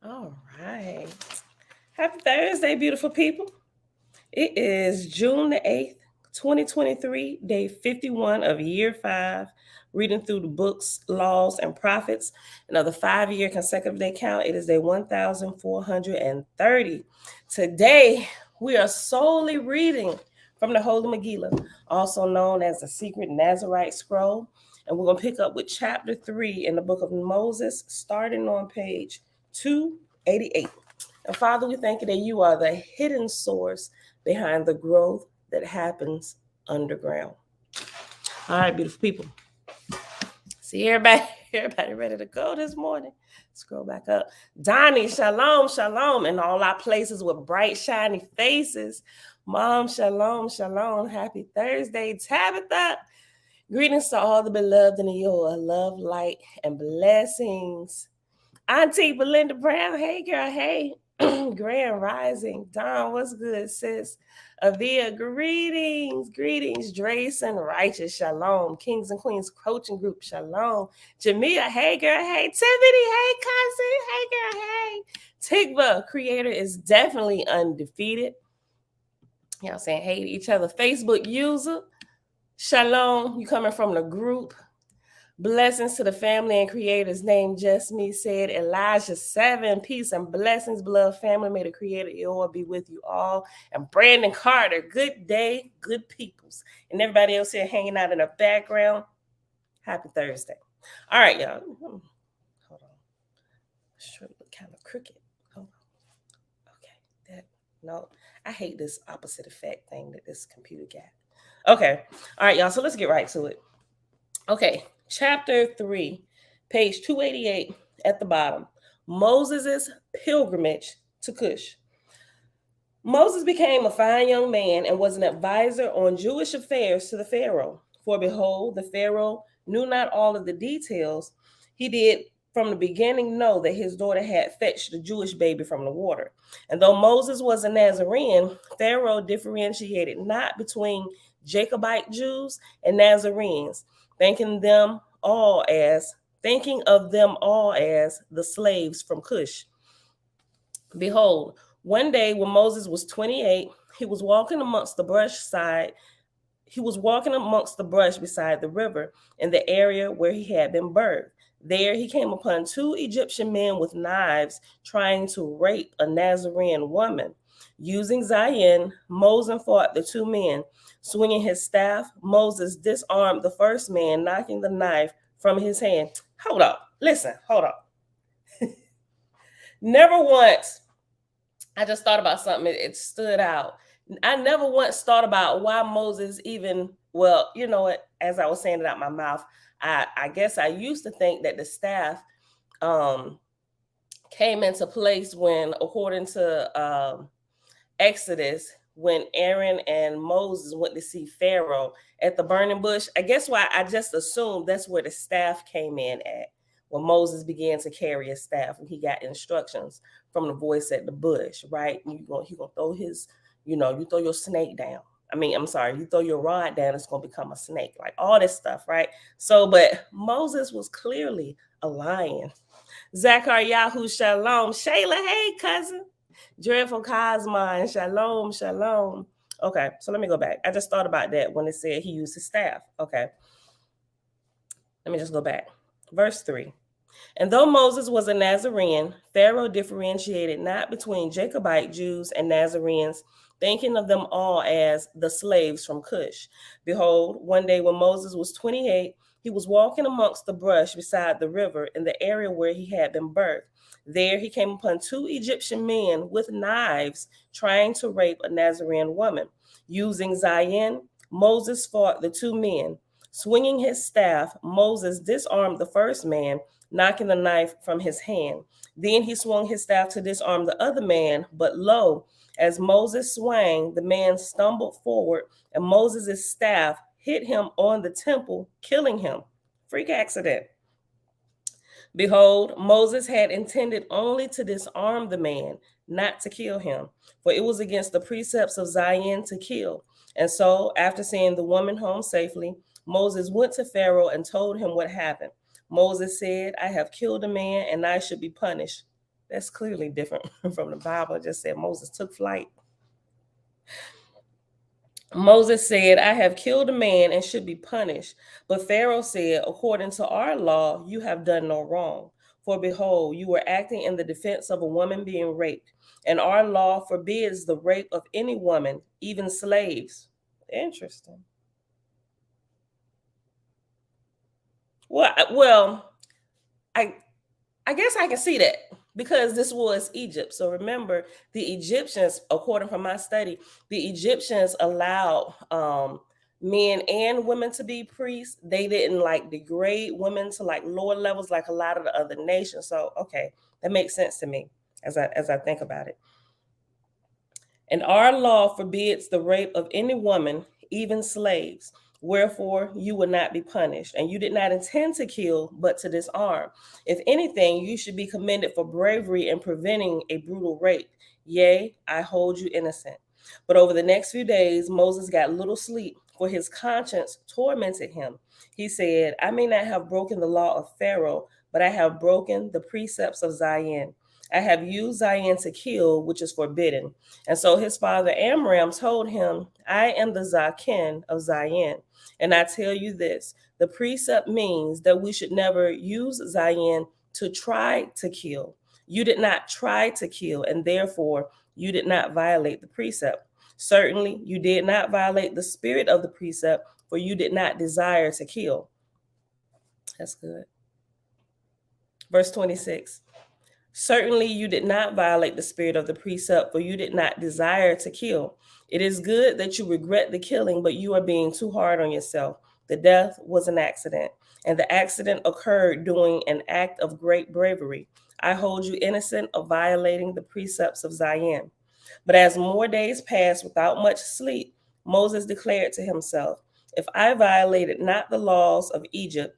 All right. Happy Thursday, beautiful people. It is June the 8th, 2023, day 51 of year 5, reading through the books, laws, and prophets. Another 5-year consecutive day count. It is day 1430. Today, we are solely reading from the Holy Megillah, also known as the Secret Nazarite Scroll. And we're going to pick up with chapter 3 in the book of Moses, starting on page 288. And Father, we thank you that you are the hidden source behind the growth that happens underground. All right, beautiful people. See everybody ready to go this morning? Scroll back up. Donnie, shalom, shalom, in all our places with bright, shiny faces. Mom, shalom, shalom. Happy Thursday, Tabitha. Greetings to all the beloved in your love, light, and blessings. Auntie Belinda Brown, hey girl, hey. Grand Rising. Don, what's good, sis? Avia, greetings. Drayson, Righteous, shalom. Kings and Queens Coaching Group, shalom. Jamia, hey girl, hey. Tiffany, hey cousin, hey girl, hey. Tigba, creator, is definitely undefeated. Y'all saying hey to each other. Facebook user, shalom. You coming from the group. Blessings to the family and creator's name. Just me said Elijah 7. Peace and blessings, beloved family. May the creator Eoa be with you all. And Brandon Carter, good day, good peoples. And everybody else here hanging out in the background. Happy Thursday. All right, y'all. Hold on. Sure, look kind of crooked. Hold on. Okay. No, I hate this opposite effect thing that this computer got. Okay. All right, y'all. So let's get right to it. Okay. Chapter 3, page 288 at the bottom. Moses' pilgrimage to Cush. Moses became a fine young man and was an advisor on Jewish affairs to the Pharaoh. For behold, the Pharaoh knew not all of the details. He did from the beginning know that his daughter had fetched the Jewish baby from the water. And though Moses was a Nazarene, Pharaoh differentiated not between Jacobite Jews and Nazarenes, thinking of them all as the slaves from Cush. Behold, one day when Moses was 28, he was walking amongst the brush beside the river in the area where he had been birthed. There he came upon 2 Egyptian men with knives trying to rape a Nazarene woman. Using Zion, Moses fought the 2 men. Swinging his staff, Moses disarmed the first man, knocking the knife from his hand. Hold up. Listen, hold up. Never once, I just thought about something. It stood out. I never once thought about why Moses even, well, you know what, as I was saying it out my mouth, I guess I used to think that the staff came into place when, according to Exodus, when Aaron and Moses went to see Pharaoh at the burning bush. I guess why I just assumed that's where the staff came in at, when Moses began to carry his staff, when he got instructions from the voice at the bush, right? And he gonna throw his, you throw your snake down. You throw your rod down, it's gonna become a snake, like all this stuff, right? So, but Moses was clearly a lion. Zachariah, shalom. Shayla, hey cousin. Dreadful Cosma, and shalom, shalom. Okay, so let me go back. I just thought about that when it said he used his staff. Okay, let me just go back. Verse 3. And though Moses was a Nazarene, Pharaoh differentiated not between Jacobite Jews and Nazarenes, thinking of them all as the slaves from Cush. Behold, one day when Moses was 28, he was walking amongst the brush beside the river in the area where he had been birthed. There he came upon 2 Egyptian men with knives trying to rape a Nazarene woman. Using Zion, Moses fought the 2 men. Swinging his staff, Moses disarmed the first man, knocking the knife from his hand. Then he swung his staff to disarm the other man, but lo, as Moses swung, the man stumbled forward, and Moses' staff hit him on the temple, killing him. Freak accident. Behold, Moses had intended only to disarm the man, not to kill him, for it was against the precepts of Zion to kill. And so, after seeing the woman home safely, Moses went to Pharaoh and told him what happened. Moses said, I have killed a man, and I should be punished. That's clearly different from the Bible. It just said Moses took flight. Moses said, I have killed a man and should be punished. But Pharaoh said, according to our law, you have done no wrong. For behold, you were acting in the defense of a woman being raped, and our law forbids the rape of any woman, even slaves. Interesting. Well, I guess I can see that because this was Egypt. So remember, the Egyptians, according from my study, the Egyptians allowed men and women to be priests. They didn't like degrade women to like lower levels like a lot of the other nations. So okay, that makes sense to me as I think about it. And our law forbids the rape of any woman, even slaves. Wherefore, you will not be punished. And you did not intend to kill, but to disarm. If anything, you should be commended for bravery in preventing a brutal rape. Yea, I hold you innocent. But over the next few days, Moses got little sleep, for his conscience tormented him. He said, I may not have broken the law of Pharaoh, but I have broken the precepts of Zion. I have used Zion to kill, which is forbidden. And so his father Amram told him, I am the Zaken of Zion. And I tell you this, the precept means that we should never use Zion to try to kill. You did not try to kill, and therefore you did not violate the precept. Certainly, you did not violate the spirit of the precept, for you did not desire to kill. That's good. Verse 26. Certainly, you did not violate the spirit of the precept, for you did not desire to kill. It is good that you regret the killing, but you are being too hard on yourself. The death was an accident, and the accident occurred doing an act of great bravery. I hold you innocent of violating the precepts of Zion. But as more days passed without much sleep, Moses declared to himself, if I violated not the laws of Egypt,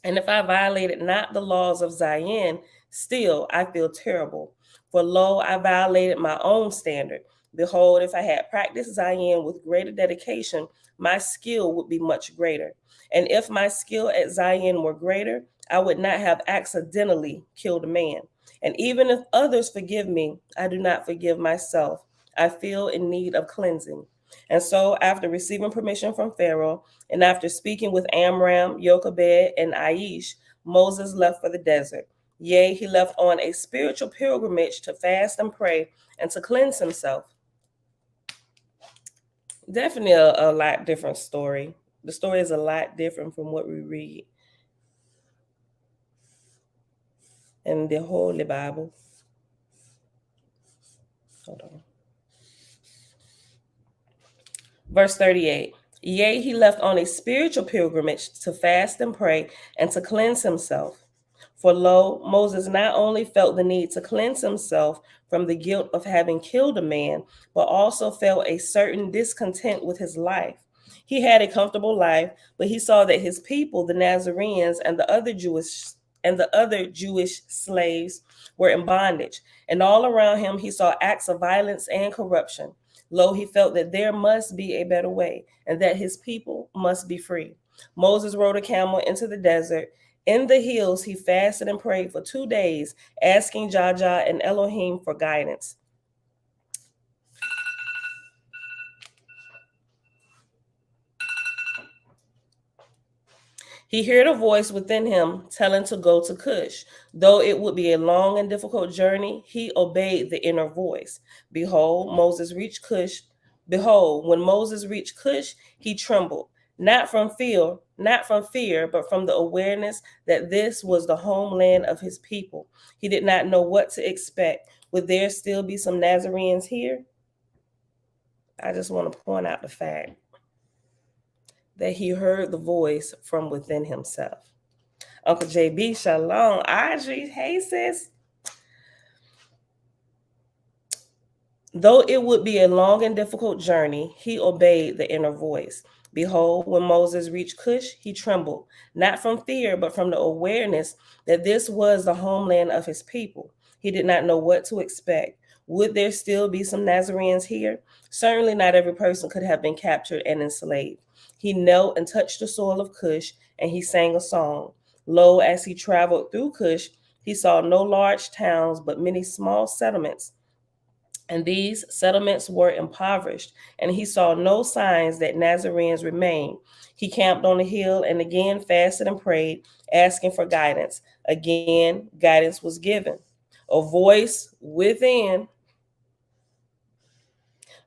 and if I violated not the laws of Zion, still I feel terrible. For lo, I violated my own standard. Behold, if I had practiced Zion with greater dedication, my skill would be much greater. And if my skill at Zion were greater, I would not have accidentally killed a man. And even if others forgive me, I do not forgive myself. I feel in need of cleansing. And so, after receiving permission from Pharaoh, and after speaking with Amram, Jochebed, and Aish, Moses left for the desert. Yea, he left on a spiritual pilgrimage to fast and pray and to cleanse himself. Definitely a lot different story. The story is a lot different from what we read in the Holy Bible. Hold on. Verse 38. Yea, he left on a spiritual pilgrimage to fast and pray and to cleanse himself. For lo, Moses not only felt the need to cleanse himself from the guilt of having killed a man, but also felt a certain discontent with his life. He had a comfortable life, but he saw that his people, the Nazarenes and the other Jewish slaves, were in bondage, and all around him he saw acts of violence and corruption. Lo, he felt that there must be a better way, and that his people must be free. Moses rode a camel into the desert. In the hills, he fasted and prayed for 2 days, asking Jah and Elohim for guidance. He heard a voice within him telling to go to Cush. Though it would be a long and difficult journey, he obeyed the inner voice. Behold, when Moses reached Cush, he trembled, not from fear, but from the awareness that this was the homeland of his people. He did not know what to expect. Would there still be some Nazarenes here? I just want to point out the fact that he heard the voice from within himself. Uncle JB, shalom. Audrey, hey sis. Though it would be a long and difficult journey, he obeyed the inner voice. Behold, when Moses reached Cush, he trembled, not from fear, but from the awareness that this was the homeland of his people. He did not know what to expect. Would there still be some Nazarenes here? Certainly not every person could have been captured and enslaved. He knelt and touched the soil of Cush, and he sang a song. Lo, as he traveled through Cush, He saw no large towns, but many small settlements, and these settlements were impoverished, and he saw no signs that Nazarenes remained. He camped on the hill and again fasted and prayed, asking for guidance. Again, guidance was given. A voice within,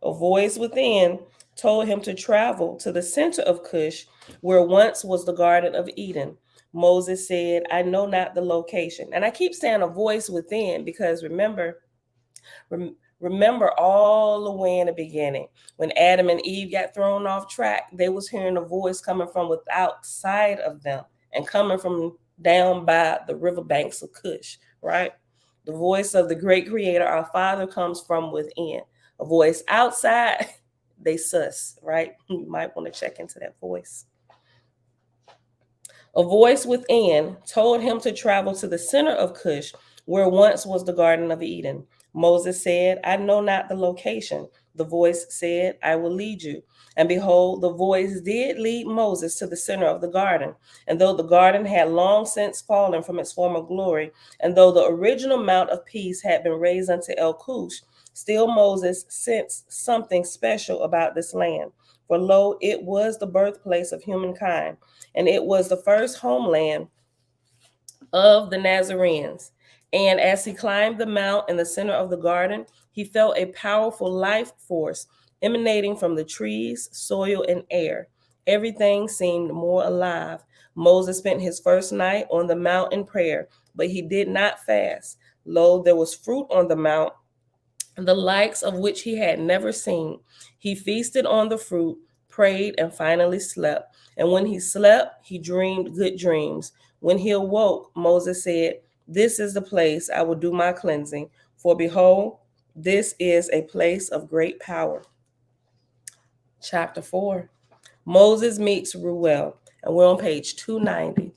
a voice within told him to travel to the center of Cush, where once was the Garden of Eden. Moses said, I know not the location. And I keep saying a voice within because remember all the way in the beginning when Adam and Eve got thrown off track, they was hearing a voice coming from outside of them and coming from down by the riverbanks of Cush, right? The voice of the great creator, our Father, comes from within. A voice outside, they sus, right? You might want to check into that voice. A voice within told him to travel to the center of Cush, where once was the Garden of Eden. Moses said, I know not the location. The voice said, I will lead you. And behold, the voice did lead Moses to the center of the garden. And though the garden had long since fallen from its former glory, and though the original Mount of Peace had been raised unto El Cush, still Moses sensed something special about this land. For lo, it was the birthplace of humankind, and it was the first homeland of the Nazarenes. And as he climbed the mount in the center of the garden, he felt a powerful life force emanating from the trees, soil, and air. Everything seemed more alive. Moses spent his first night on the mount in prayer, but he did not fast. Lo, there was fruit on the mount, the likes of which he had never seen. He feasted on the fruit, prayed, and finally slept. And when he slept, he dreamed good dreams. When he awoke, Moses said, This is the place I will do my cleansing, for behold, this is a place of great power. Chapter 4. Moses meets Ruel, and we're on page 290.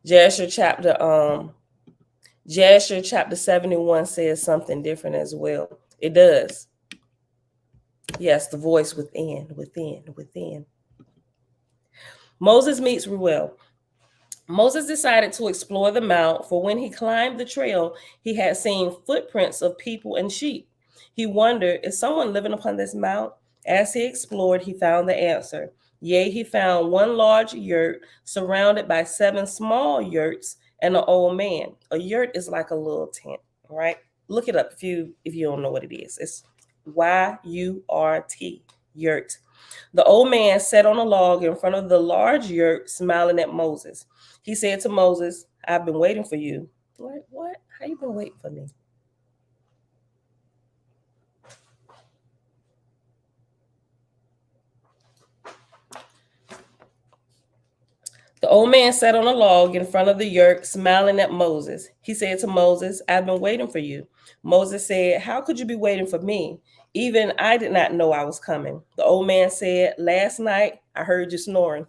Jasher chapter 71 says something different as well. It does. Yes, the voice within. Moses meets Ruel. Moses decided to explore the mount, for when he climbed the trail, he had seen footprints of people and sheep. He wondered, is someone living upon this mount? As he explored, he found the answer. Yea, he found one large yurt surrounded by 7 small yurts and an old man. A yurt is like a little tent, right? Look it up if you don't know what it is. It's Y-U-R-T, yurt. The old man sat on a log in front of the large yurt, smiling at Moses. He said to Moses, I've been waiting for you. What? How you been waiting for me? The old man sat on a log in front of the yurt, smiling at Moses. He said to Moses, I've been waiting for you. Moses said, How could you be waiting for me? Even I did not know I was coming. The old man said, Last night I heard you snoring.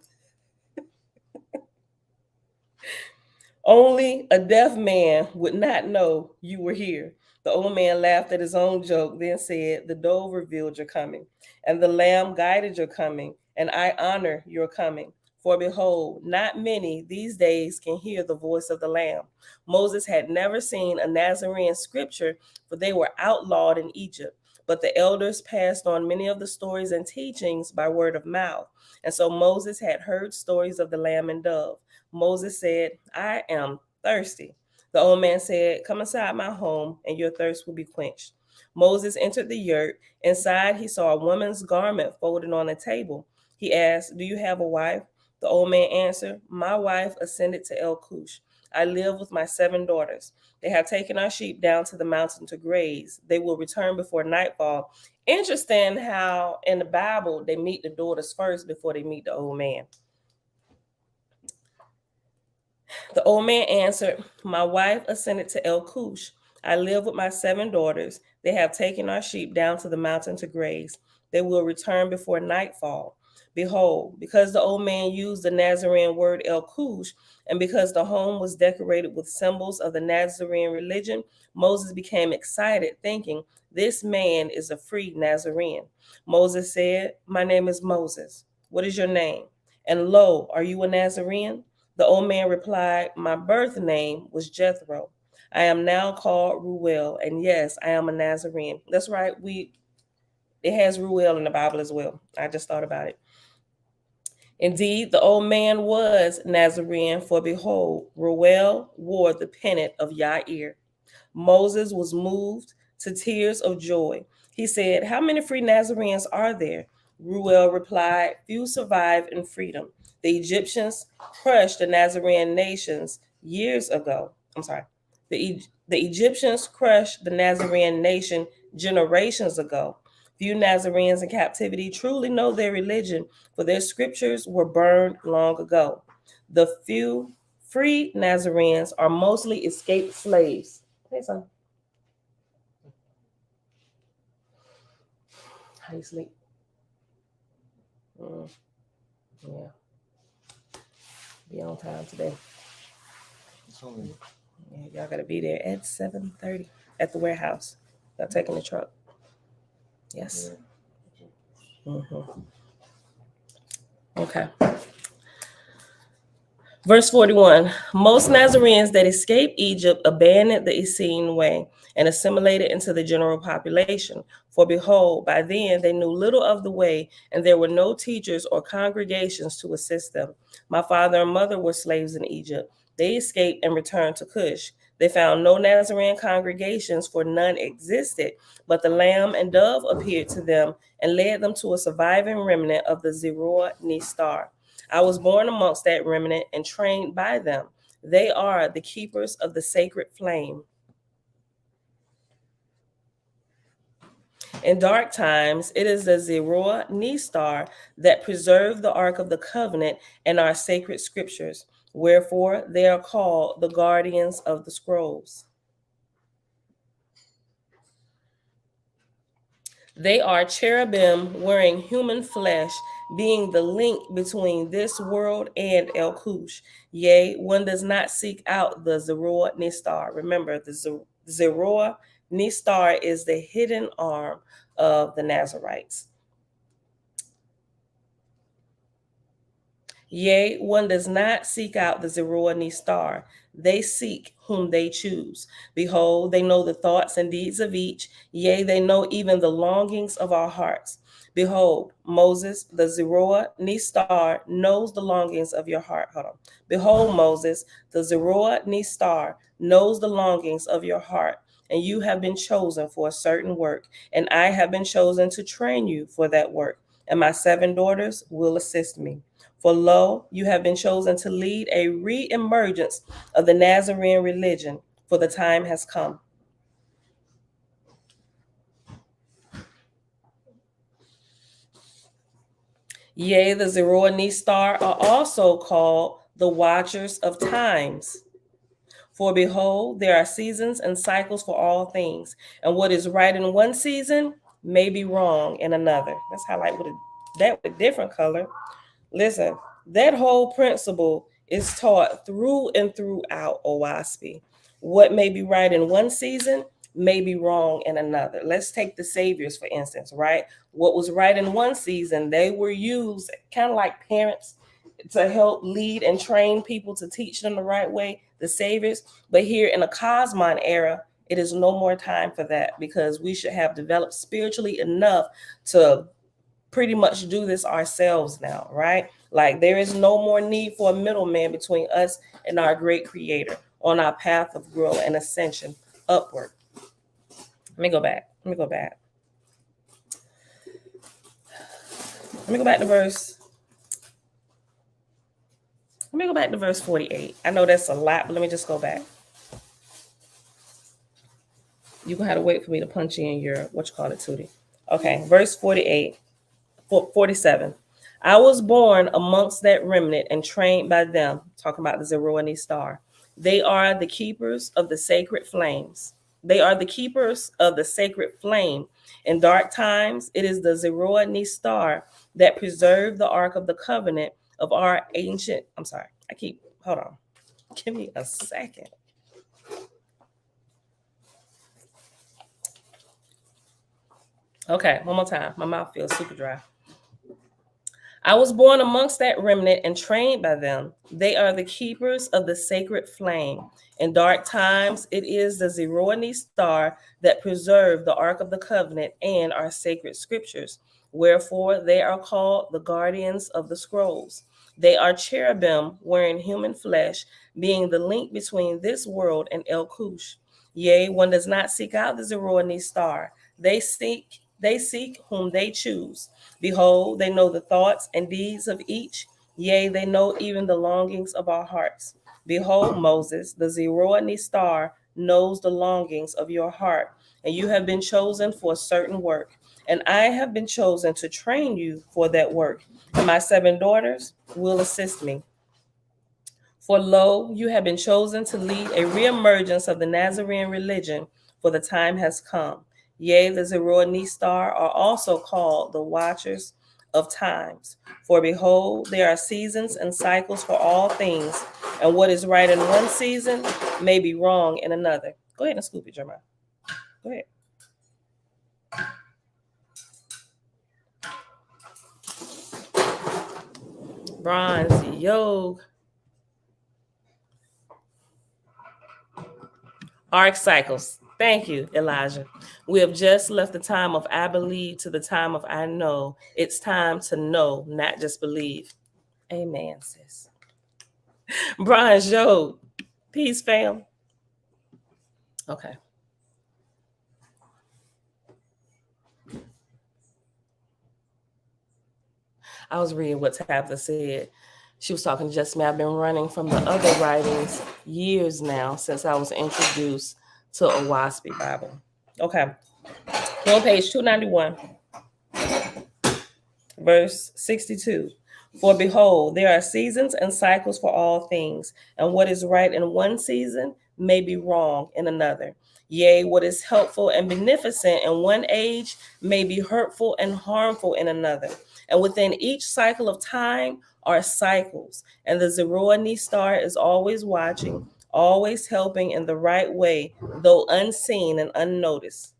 Only a deaf man would not know you were here. The old man laughed at his own joke, then said, The dove revealed your coming, and the lamb guided your coming, and I honor your coming. For behold, not many these days can hear the voice of the lamb. Moses had never seen a Nazarene scripture, for they were outlawed in Egypt. But the elders passed on many of the stories and teachings by word of mouth. And so Moses had heard stories of the lamb and dove. Moses said, I am thirsty. The old man said, Come inside my home, and your thirst will be quenched. Moses entered the yurt. Inside, he saw a woman's garment folded on a table. He asked, Do you have a wife? The old man answered, My wife ascended to El Cush. I live with my 7 daughters. They have taken our sheep down to the mountain to graze. They will return before nightfall. Interesting how in the Bible they meet the daughters first before they meet the old man. The old man answered, My wife ascended to El Cush. I live with my 7 daughters. They have taken our sheep down to the mountain to graze. They will return before nightfall. Behold, because the old man used the Nazarene word El Cush, and because the home was decorated with symbols of the Nazarene religion, Moses became excited, thinking, This man is a free Nazarene. Moses said, My name is Moses. What is your name? And lo, are you a Nazarene? The old man replied, my birth name was Jethro. I am now called Ruel, and yes, I am a Nazarene. That's right. It has Ruel in the Bible as well. I just thought about it. Indeed, the old man was Nazarene, for behold, Ruel wore the pennant of Yair. Moses was moved to tears of joy. He said, how many free Nazarenes are there? Ruel replied, few survive in freedom. The Egyptians crushed the Nazarene nations years ago. I'm sorry. The Egyptians crushed the Nazarene nation generations ago. Few Nazarenes in captivity truly know their religion, for their scriptures were burned long ago. The few free Nazarenes are mostly escaped slaves. Hey, son. How you sleep? Yeah. Be on time today. Yeah, y'all gotta be there at 7:30 at the warehouse. Y'all taking the truck. Yes. Okay. Verse 41, most Nazarenes that escaped Egypt abandoned the Essene way and assimilated into the general population. For behold, by then they knew little of the way, and there were no teachers or congregations to assist them. My father and mother were slaves in Egypt. They escaped and returned to Cush. They found no Nazarene congregations, for none existed, but the lamb and dove appeared to them and led them to a surviving remnant of the Zeror Nistar. I was born amongst that remnant and trained by them. They are the keepers of the sacred flame. In dark times, it is the Zeror Nistar that preserve the Ark of the Covenant and our sacred scriptures. Wherefore, they are called the guardians of the scrolls. They are cherubim wearing human flesh, being the link between this world and El Cush. Yea, one does not seek out the Zeror Nistar. Remember, the Zeror Nistar is the hidden arm of the Nazarites. Yea, one does not seek out the Zeror Nistar. They seek whom they choose. Behold, they know the thoughts and deeds of each. Yea, they know even the longings of our hearts. Behold, Moses, the Zeror Nistar, knows the longings of your heart. Hold on. Behold, Moses, the Zeror Nistar, knows the longings of your heart. And you have been chosen for a certain work, and I have been chosen to train you for that work. And my 7 daughters will assist me. For lo, you have been chosen to lead a re-emergence of the Nazarene religion, for the time has come. Yea, the Zeror Nistar are also called the watchers of times. For behold, there are seasons and cycles for all things, and what is right in one season may be wrong in another. Let's highlight with a different color. Listen, that whole principle is taught through and throughout OWASP. What may be right in one season may be wrong in another. Let's take the saviors, for instance, right? What was right in one season, they were used kind of like parents to help lead and train people to teach them the right way, the saviors. But here in the Cosmon era, it is no more time for that, because we should have developed spiritually enough to pretty much do this ourselves now, right? Like there is no more need for a middleman between us and our great creator on our path of growth and ascension upward. Let me go back. Let me go back to verse. Let me go back to verse 48. I know that's a lot, but let me just go back. You're gonna have to wait for me to punch in your Tootie. Okay, verse 48, 47. I was born amongst that remnant and trained by them, talking about the Zeror Nistar. They are the keepers of the sacred flames. They are the keepers of the sacred flame. In dark times, it is the Zeror Nistar that preserved the Ark of the Covenant of our ancient. Hold on. Give me a second. Okay, one more time. My mouth feels super dry. I was born amongst that remnant and trained by them. They are the keepers of the sacred flame. In dark times, it is the Zeroni star that preserved the Ark of the Covenant and our sacred scriptures. Wherefore, they are called the guardians of the scrolls. They are cherubim wearing human flesh, being the link between this world and El Cush. Yea, one does not seek out the Zeroni star. They seek whom they choose. Behold, they know the thoughts and deeds of each. Yea, they know even the longings of our hearts. Behold, Moses, the Zeroni star knows the longings of your heart, and you have been chosen for a certain work. And I have been chosen to train you for that work. And my 7 daughters will assist me. For lo, you have been chosen to lead a reemergence of the Nazarene religion, for the time has come. Yea, the Zeroni star are also called the watchers of times. For behold, there are seasons and cycles for all things, and what is right in one season may be wrong in another. Go ahead and scoop it, Jeremiah. Go ahead. Bronze yoke. Arc cycles. Thank you, Elijah. We have just left the time of I believe to the time of I know. It's time to know, not just believe. Amen, sis. Brian Joe. Peace, fam. Okay. I was reading what Tabitha said. She was talking to just me. I've been running from the other writings years now since I was introduced to a WASP Bible. Okay. On page 291, verse 62. For behold, there are seasons and cycles for all things, and what is right in one season may be wrong in another. Yea, what is helpful and beneficent in one age may be hurtful and harmful in another. And within each cycle of time are cycles, and the Zeroni star is always watching, always helping in the right way, though unseen and unnoticed.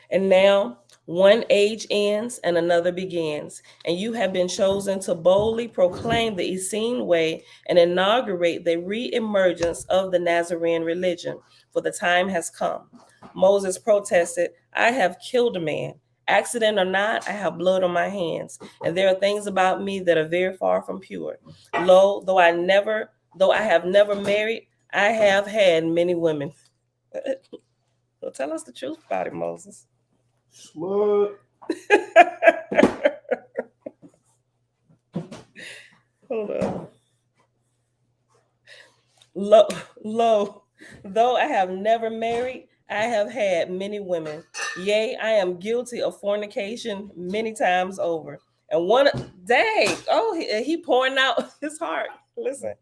And now one age ends and another begins, and you have been chosen to boldly proclaim the Essene way and inaugurate the re-emergence of the Nazarene religion, for the time has come. Moses protested, I have killed a man. Accident or not, I have blood on my hands, and there are things about me that are very far from pure. Lo, though I have never married, I have had many women. Well, tell us the truth about it, Moses. Slut. Hold on. Lo, though I have never married, I have had many women. Yea, I am guilty of fornication many times over. And he pouring out his heart. Listen.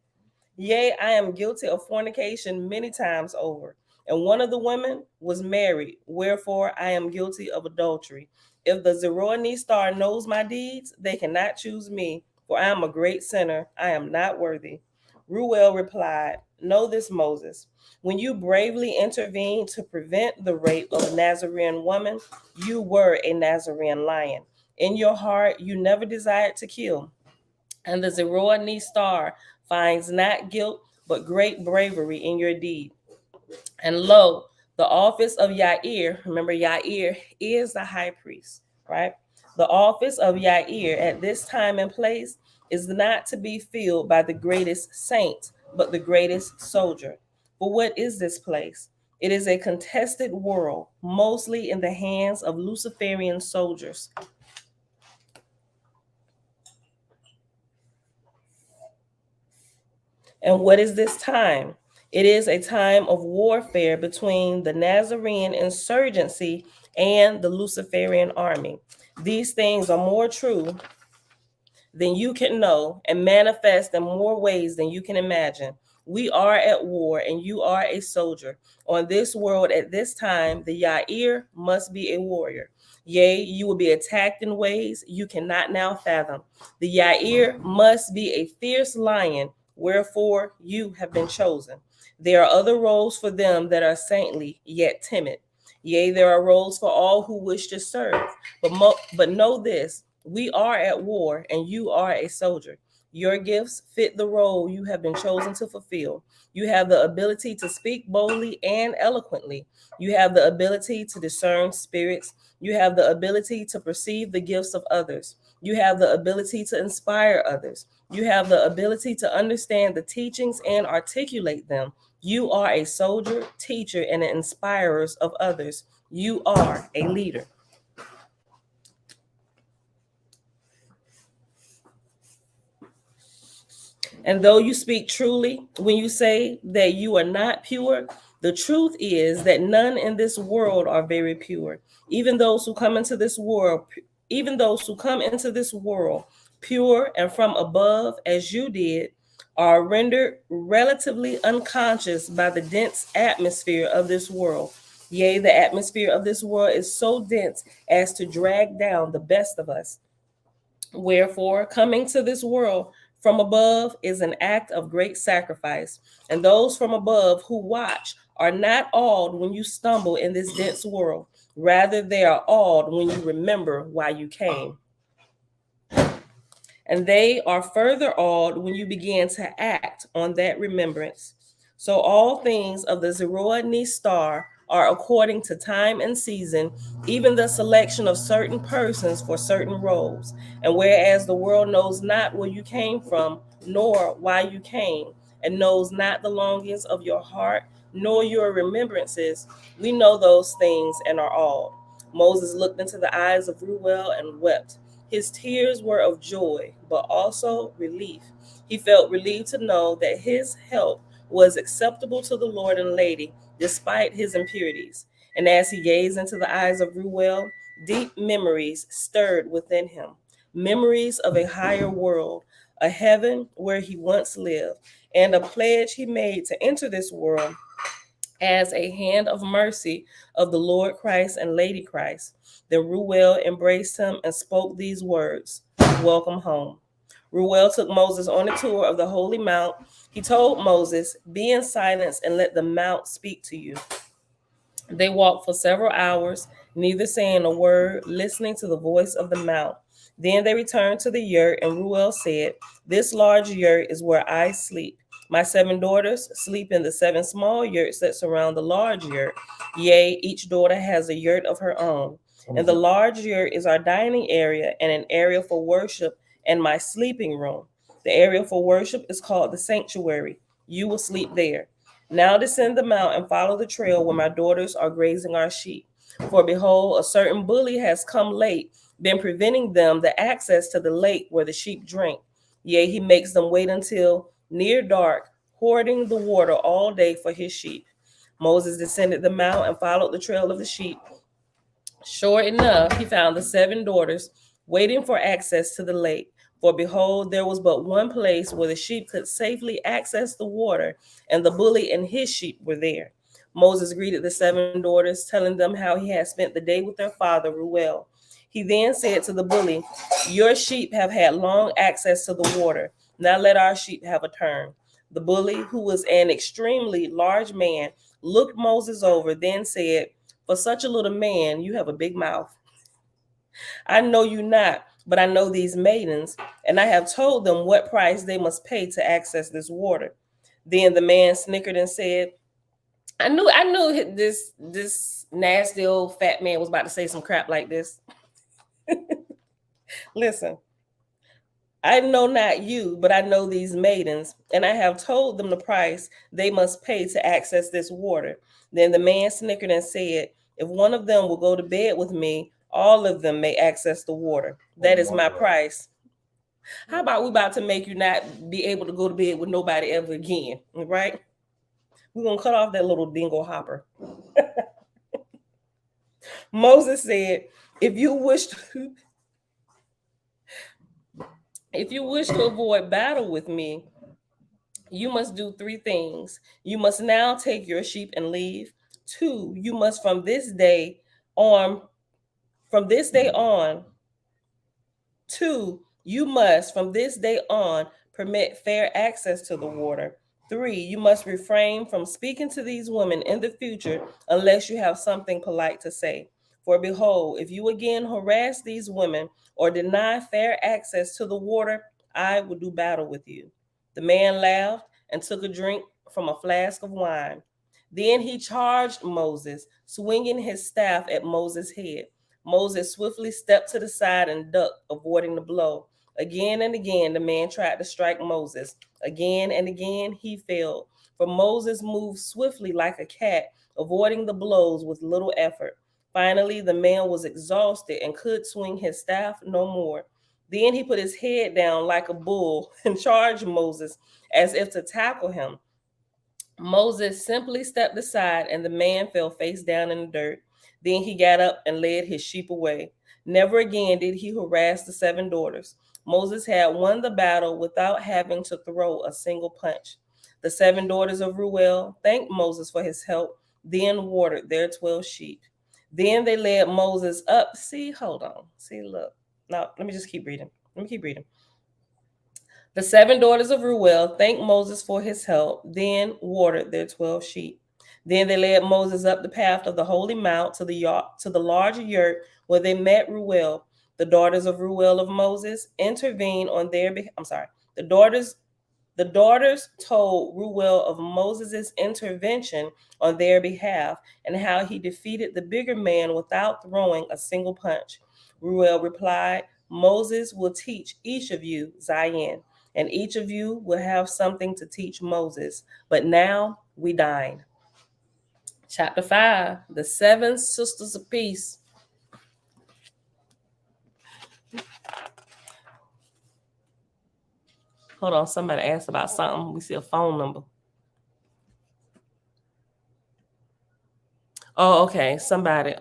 Yea, I am guilty of fornication many times over. And one of the women was married, wherefore I am guilty of adultery. If the Zeroni star knows my deeds, they cannot choose me, for I am a great sinner. I am not worthy. Ruel replied, know this, Moses. When you bravely intervened to prevent the rape of a Nazarene woman, you were a Nazarene lion. In your heart, you never desired to kill. And the Zeroni star finds not guilt, but great bravery in your deed. And lo, the office of Yair, remember Yair is the high priest, right? The office of Yair at this time and place is not to be filled by the greatest saint, but the greatest soldier. For what is this place? It is a contested world, mostly in the hands of Luciferian soldiers. And what is this time? It is a time of warfare between the Nazarene insurgency and the Luciferian army. These things are more true than you can know and manifest in more ways than you can imagine. We are at war and you are a soldier. On this world at this time, the Yair must be a warrior. Yea, you will be attacked in ways you cannot now fathom. The Yair must be a fierce lion, wherefore you have been chosen. There are other roles for them that are saintly yet timid. Yea, there are roles for all who wish to serve. But know this, we are at war, and you are a soldier. Your gifts fit the role you have been chosen to fulfill. You have the ability to speak boldly and eloquently. You have the ability to discern spirits. You have the ability to perceive the gifts of others. You have the ability to inspire others. You have the ability to understand the teachings and articulate them. You are a soldier, teacher, and an inspirer of others. You are a leader. And though you speak truly when you say that you are not pure, the truth is that none in this world are very pure. Even those who come into this world, even those who come into this world pure and from above as you did, are rendered relatively unconscious by the dense atmosphere of this world. Yea, the atmosphere of this world is so dense as to drag down the best of us. Wherefore, coming to this world from above is an act of great sacrifice, and those from above who watch are not awed when you stumble in this dense world. Rather, they are awed when you remember why you came. And they are further awed when you begin to act on that remembrance. So all things of the Zoroastrian star are according to time and season, even the selection of certain persons for certain roles. And whereas the world knows not where you came from, nor why you came, and knows not the longings of your heart, nor your remembrances, we know those things and are awed. Moses looked into the eyes of Ruel and wept. His tears were of joy, but also relief. He felt relieved to know that his help was acceptable to the Lord and Lady, despite his impurities. And as he gazed into the eyes of Ruel, deep memories stirred within him. Memories of a higher world, a heaven where he once lived, and a pledge he made to enter this world as a hand of mercy of the Lord Christ and Lady Christ. Then Ruel embraced him and spoke these words, "Welcome home." Ruel took Moses on a tour of the Holy Mount. He told Moses, "Be in silence and let the Mount speak to you." They walked for several hours, neither saying a word, listening to the voice of the mount. Then they returned to the yurt, and Ruel said, "This large yurt is where I sleep. My 7 daughters sleep in the 7 small yurts that surround the large yurt. Yea, each daughter has a yurt of her own. And the large yurt is our dining area and an area for worship and my sleeping room. The area for worship is called the sanctuary. You will sleep there. Now descend the mount and follow the trail where my daughters are grazing our sheep. For behold, a certain bully has come late, been preventing them the access to the lake where the sheep drink. Yea, he makes them wait until near dark, hoarding the water all day for his sheep." Moses descended the mount and followed the trail of the sheep. Sure enough, he found the 7 daughters waiting for access to the lake. For behold, there was but one place where the sheep could safely access the water, and the bully and his sheep were there. Moses greeted the 7 daughters, telling them how he had spent the day with their father, Ruel. He then said to the bully, "Your sheep have had long access to the water. Now let our sheep have a turn." The bully, who was an extremely large man, looked Moses over, then said, "For such a little man, you have a big mouth. I know you not, but I know these maidens, and I have told them what price they must pay to access this water." Then the man snickered and said, I knew this nasty old fat man was about to say some crap like this. Listen, I know not you, but I know these maidens, and I have told them the price they must pay to access this water. Then the man snickered and said, "If one of them will go to bed with me, all of them may access the water. That is my price." How about we about to make you not be able to go to bed with nobody ever again, right? We're going to cut off that little dingle hopper. Moses said, if you wish to, if you wish to avoid battle with me, you must do 3 things. You must now take your sheep and leave. 2, you must from this day on, 2, you must from this day on permit fair access to the water. 3, you must refrain from speaking to these women in the future unless you have something polite to say. For behold, if you again harass these women or deny fair access to the water, I will do battle with you. The man laughed and took a drink from a flask of wine. Then he charged Moses, swinging his staff at Moses' head. Moses swiftly stepped to the side and ducked, avoiding the blow. Again and again, the man tried to strike Moses. Again and again, he failed. For Moses moved swiftly like a cat, avoiding the blows with little effort. Finally, the man was exhausted and could swing his staff no more. Then he put his head down like a bull and charged Moses as if to tackle him. Moses simply stepped aside and the man fell face down in the dirt. Then he got up and led his sheep away. Never again did he harass the 7 daughters. Moses had won the battle without having to throw a single punch. The 7 daughters of Reuel thanked Moses for his help, then watered their 12 sheep. Then they led Moses up. See, hold on. See, look. Now, let me just keep reading. Let me keep reading. The 7 daughters of Reuel thanked Moses for his help, then watered their 12 sheep. Then they led Moses up the path of the holy mount to the large yurt where they met Reuel. The daughters of Reuel of Moses intervened on their behalf. I'm sorry. The daughters told Reuel of Moses' intervention on their behalf and how he defeated the bigger man without throwing a single punch. Reuel replied, Moses will teach each of you Zion, and each of you will have something to teach Moses. But now we dine. Chapter 5, the 7 sisters of peace. Hold on, somebody asked about something. We see a phone number. Oh, okay. Somebody,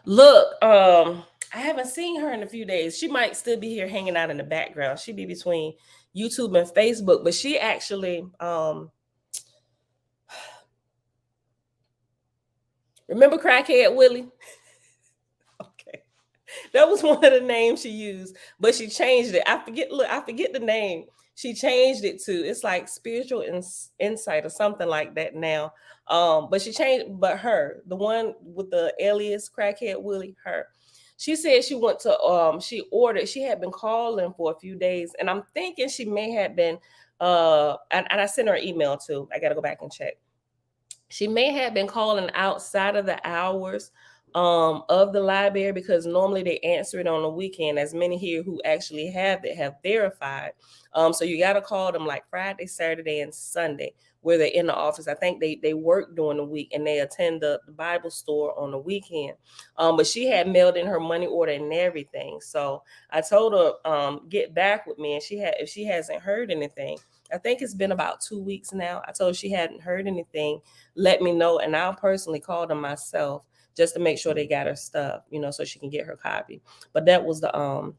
look, I haven't seen her in a few days. She might still be here hanging out in the background. She be between YouTube and Facebook, but she actually, remember Crackhead Willie? Okay. That was one of the names she used, but she changed it. I forget the name. She changed it to, it's like spiritual insight or something like that now. But she changed, but her, the one with the alias Crackhead Willie, her. She said she went to she had been calling for a few days, and I'm thinking she may have been and I sent her an email too. I gotta go back and check. She may have been calling outside of the hours of the library because normally they answer it on the weekend. As many here who actually have it have verified. So you got to call them like Friday, Saturday, and Sunday where they're in the office. I think they work during the week and they attend the Bible store on the weekend. But she had mailed in her money order and everything. So I told her get back with me, and if she hasn't heard anything. I think it's been about 2 weeks now. I told her she hadn't heard anything. Let me know, and I'll personally call them myself just to make sure they got her stuff, so she can get her copy. But that was the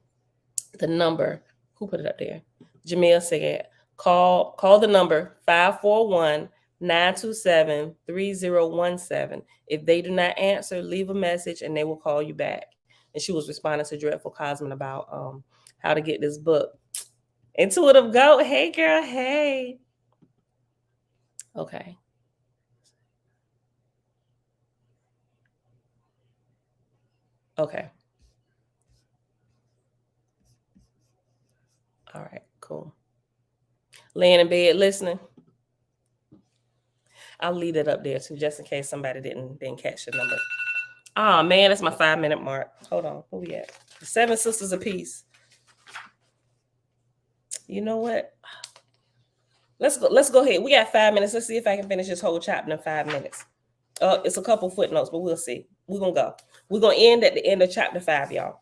number. Who put it up there? Jamil said, call the number 541-927-3017. If they do not answer, leave a message and they will call you back. And she was responding to Dreadful Cosmin about how to get this book. Intuitive Goat, hey girl, hey. Okay. Okay. All right, cool. Laying in bed listening. I'll leave it up there too, just in case somebody didn't catch the number. Oh man, that's my 5-minute mark. Hold on, where we at? The 7 sisters of peace. You know what? Let's go ahead. We got 5 minutes. Let's see if I can finish this whole chapter in 5 minutes. It's a couple footnotes, but we'll see. We're gonna go. We're gonna end at the end of chapter 5, y'all.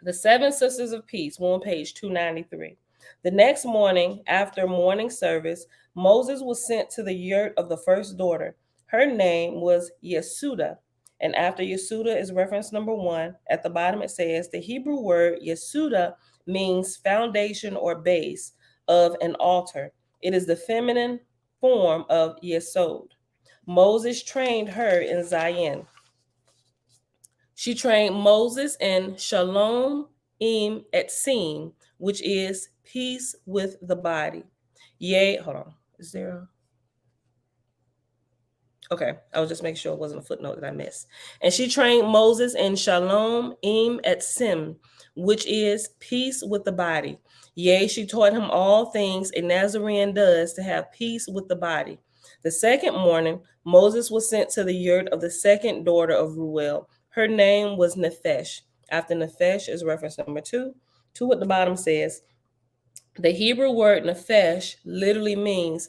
The 7 sisters of peace, we're on page 293. The next morning, after morning service, Moses was sent to the yurt of the first daughter. Her name was Yesuda. And after Yesuda is reference number 1. At the bottom it says the Hebrew word Yesuda means foundation or base of an altar. It is the feminine form of Yesod. Moses trained her in Zion. She trained Moses in Shalom et Sim, which is peace with the body. Yea, hold on. Is there okay, I was just making sure it wasn't a footnote that I missed. And she trained Moses in Shalom Im et Sim, which is peace with the body. Yea, she taught him all things a Nazarene does to have peace with the body. The second morning, Moses was sent to the yurt of the second daughter of Ruel. Her name was Nephesh. After Nephesh is reference number 2. 2 at the bottom says, the Hebrew word Nephesh literally means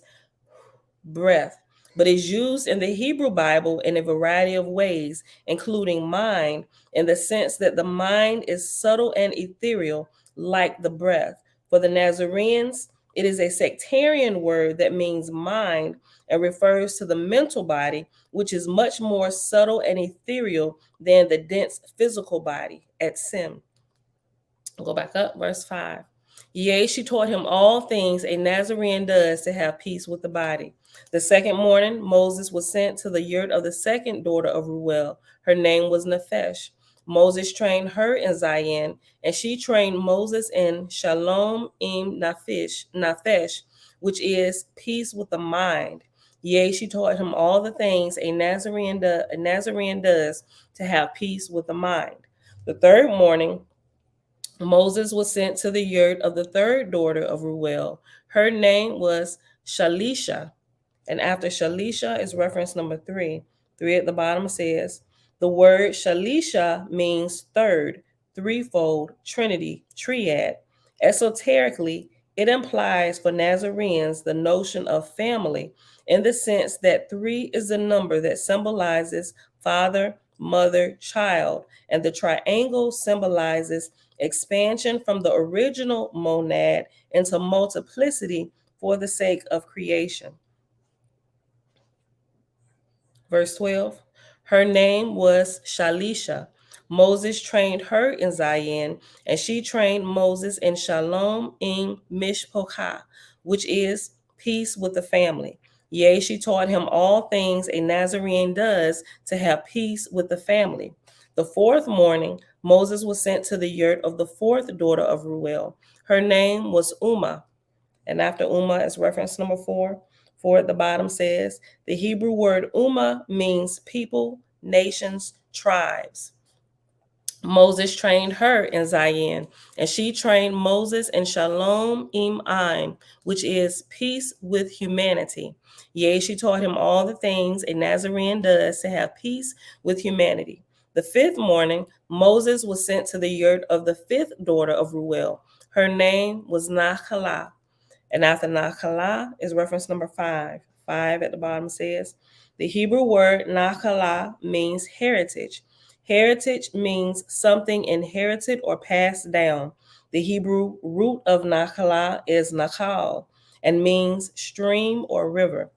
breath, but is used in the Hebrew Bible in a variety of ways, including mind, in the sense that the mind is subtle and ethereal, like the breath. For the Nazarenes, it is a sectarian word that means mind and refers to the mental body, which is much more subtle and ethereal than the dense physical body at Sim. Go back up, verse 5. Yea, she taught him all things a Nazarene does to have peace with the body. The second morning, Moses was sent to the yurt of the second daughter of Ruel. Her name was Nephesh. Moses trained her in Zion, and she trained Moses in Shalom im Naphesh, which is peace with the mind. Yea, she taught him all the things a Nazarene does to have peace with the mind. The third morning, Moses was sent to the yurt of the third daughter of Ruel. Her name was Shalisha. And after Shalisha is reference number 3. 3 at the bottom says, the word Shalisha means third, threefold, trinity, triad. Esoterically, it implies for Nazarenes the notion of family in the sense that 3 is a number that symbolizes father, mother, child, and the triangle symbolizes expansion from the original monad into multiplicity for the sake of creation. Verse 12, her name was Shalisha. Moses trained her in Zion, and she trained Moses in Shalom in Mishpochah, which is peace with the family. Yea, she taught him all things a Nazarene does to have peace with the family. The fourth morning, Moses was sent to the yurt of the fourth daughter of Ruel. Her name was Uma. And after Uma is reference number 4. 4 at the bottom says, the Hebrew word Uma means people, nations, tribes. Moses trained her in Zion, and she trained Moses in Shalom im, which is peace with humanity. Yea, she taught him all the things a Nazarene does to have peace with humanity. The fifth morning, Moses was sent to the yurt of the fifth daughter of Ruel. Her name was Nachalah. And after Nachalah is reference number 5. 5 at the bottom says, the Hebrew word Nachalah means heritage. Heritage means something inherited or passed down. The Hebrew root of Nachalah is Nachal and means stream or river.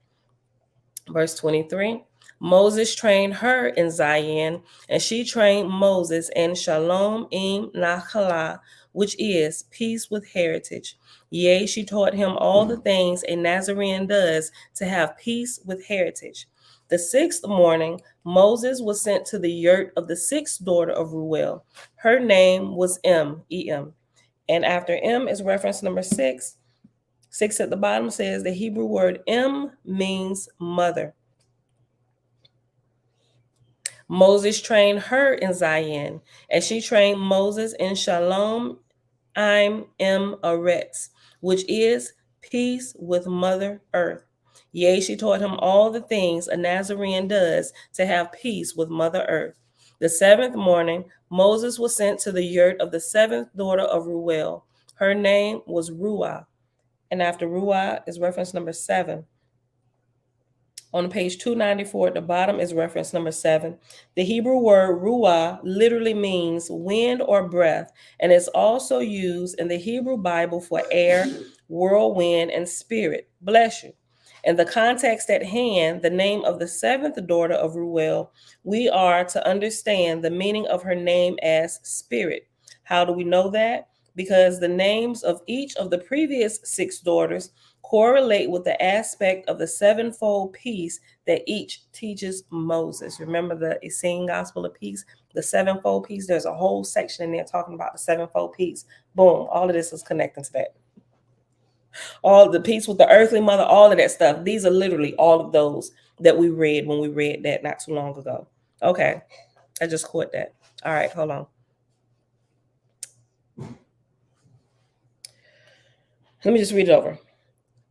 Verse 23, Moses trained her in Zion, and she trained Moses in Shalom im Nachalah, which is peace with heritage. Yea, she taught him all the things a Nazarene does to have peace with heritage. The sixth morning, Moses was sent to the yurt of the sixth daughter of Ruel. Her name was Em. And after Em is reference number 6. 6 at the bottom says the Hebrew word Em means mother. Moses trained her in Zion, and she trained Moses in Shalom im Eretz, which is peace with Mother Earth. Yea, she taught him all the things a Nazarene does to have peace with Mother Earth. The seventh morning, Moses was sent to the yurt of the seventh daughter of Ruel. Her name was Ruah. And after Ruah is reference number 7. On page 294 at the bottom is reference number 7. The Hebrew word ruah literally means wind or breath, and is also used in the Hebrew Bible for air, whirlwind, and spirit. Bless you. In the context at hand, the name of the seventh daughter of Ruel, we are to understand the meaning of her name as spirit. How do we know that? Because the names of each of the previous 6 daughters correlate with the aspect of the sevenfold peace that each teaches Moses. Remember the Essene Gospel of Peace, the sevenfold peace? There's a whole section in there talking about the sevenfold peace. Boom, all of this is connecting to that. All the peace with the earthly mother, all of that stuff. These are literally all of those that we read when we read that not too long ago. Okay, I just caught that. All right, hold on. Let me just read it over.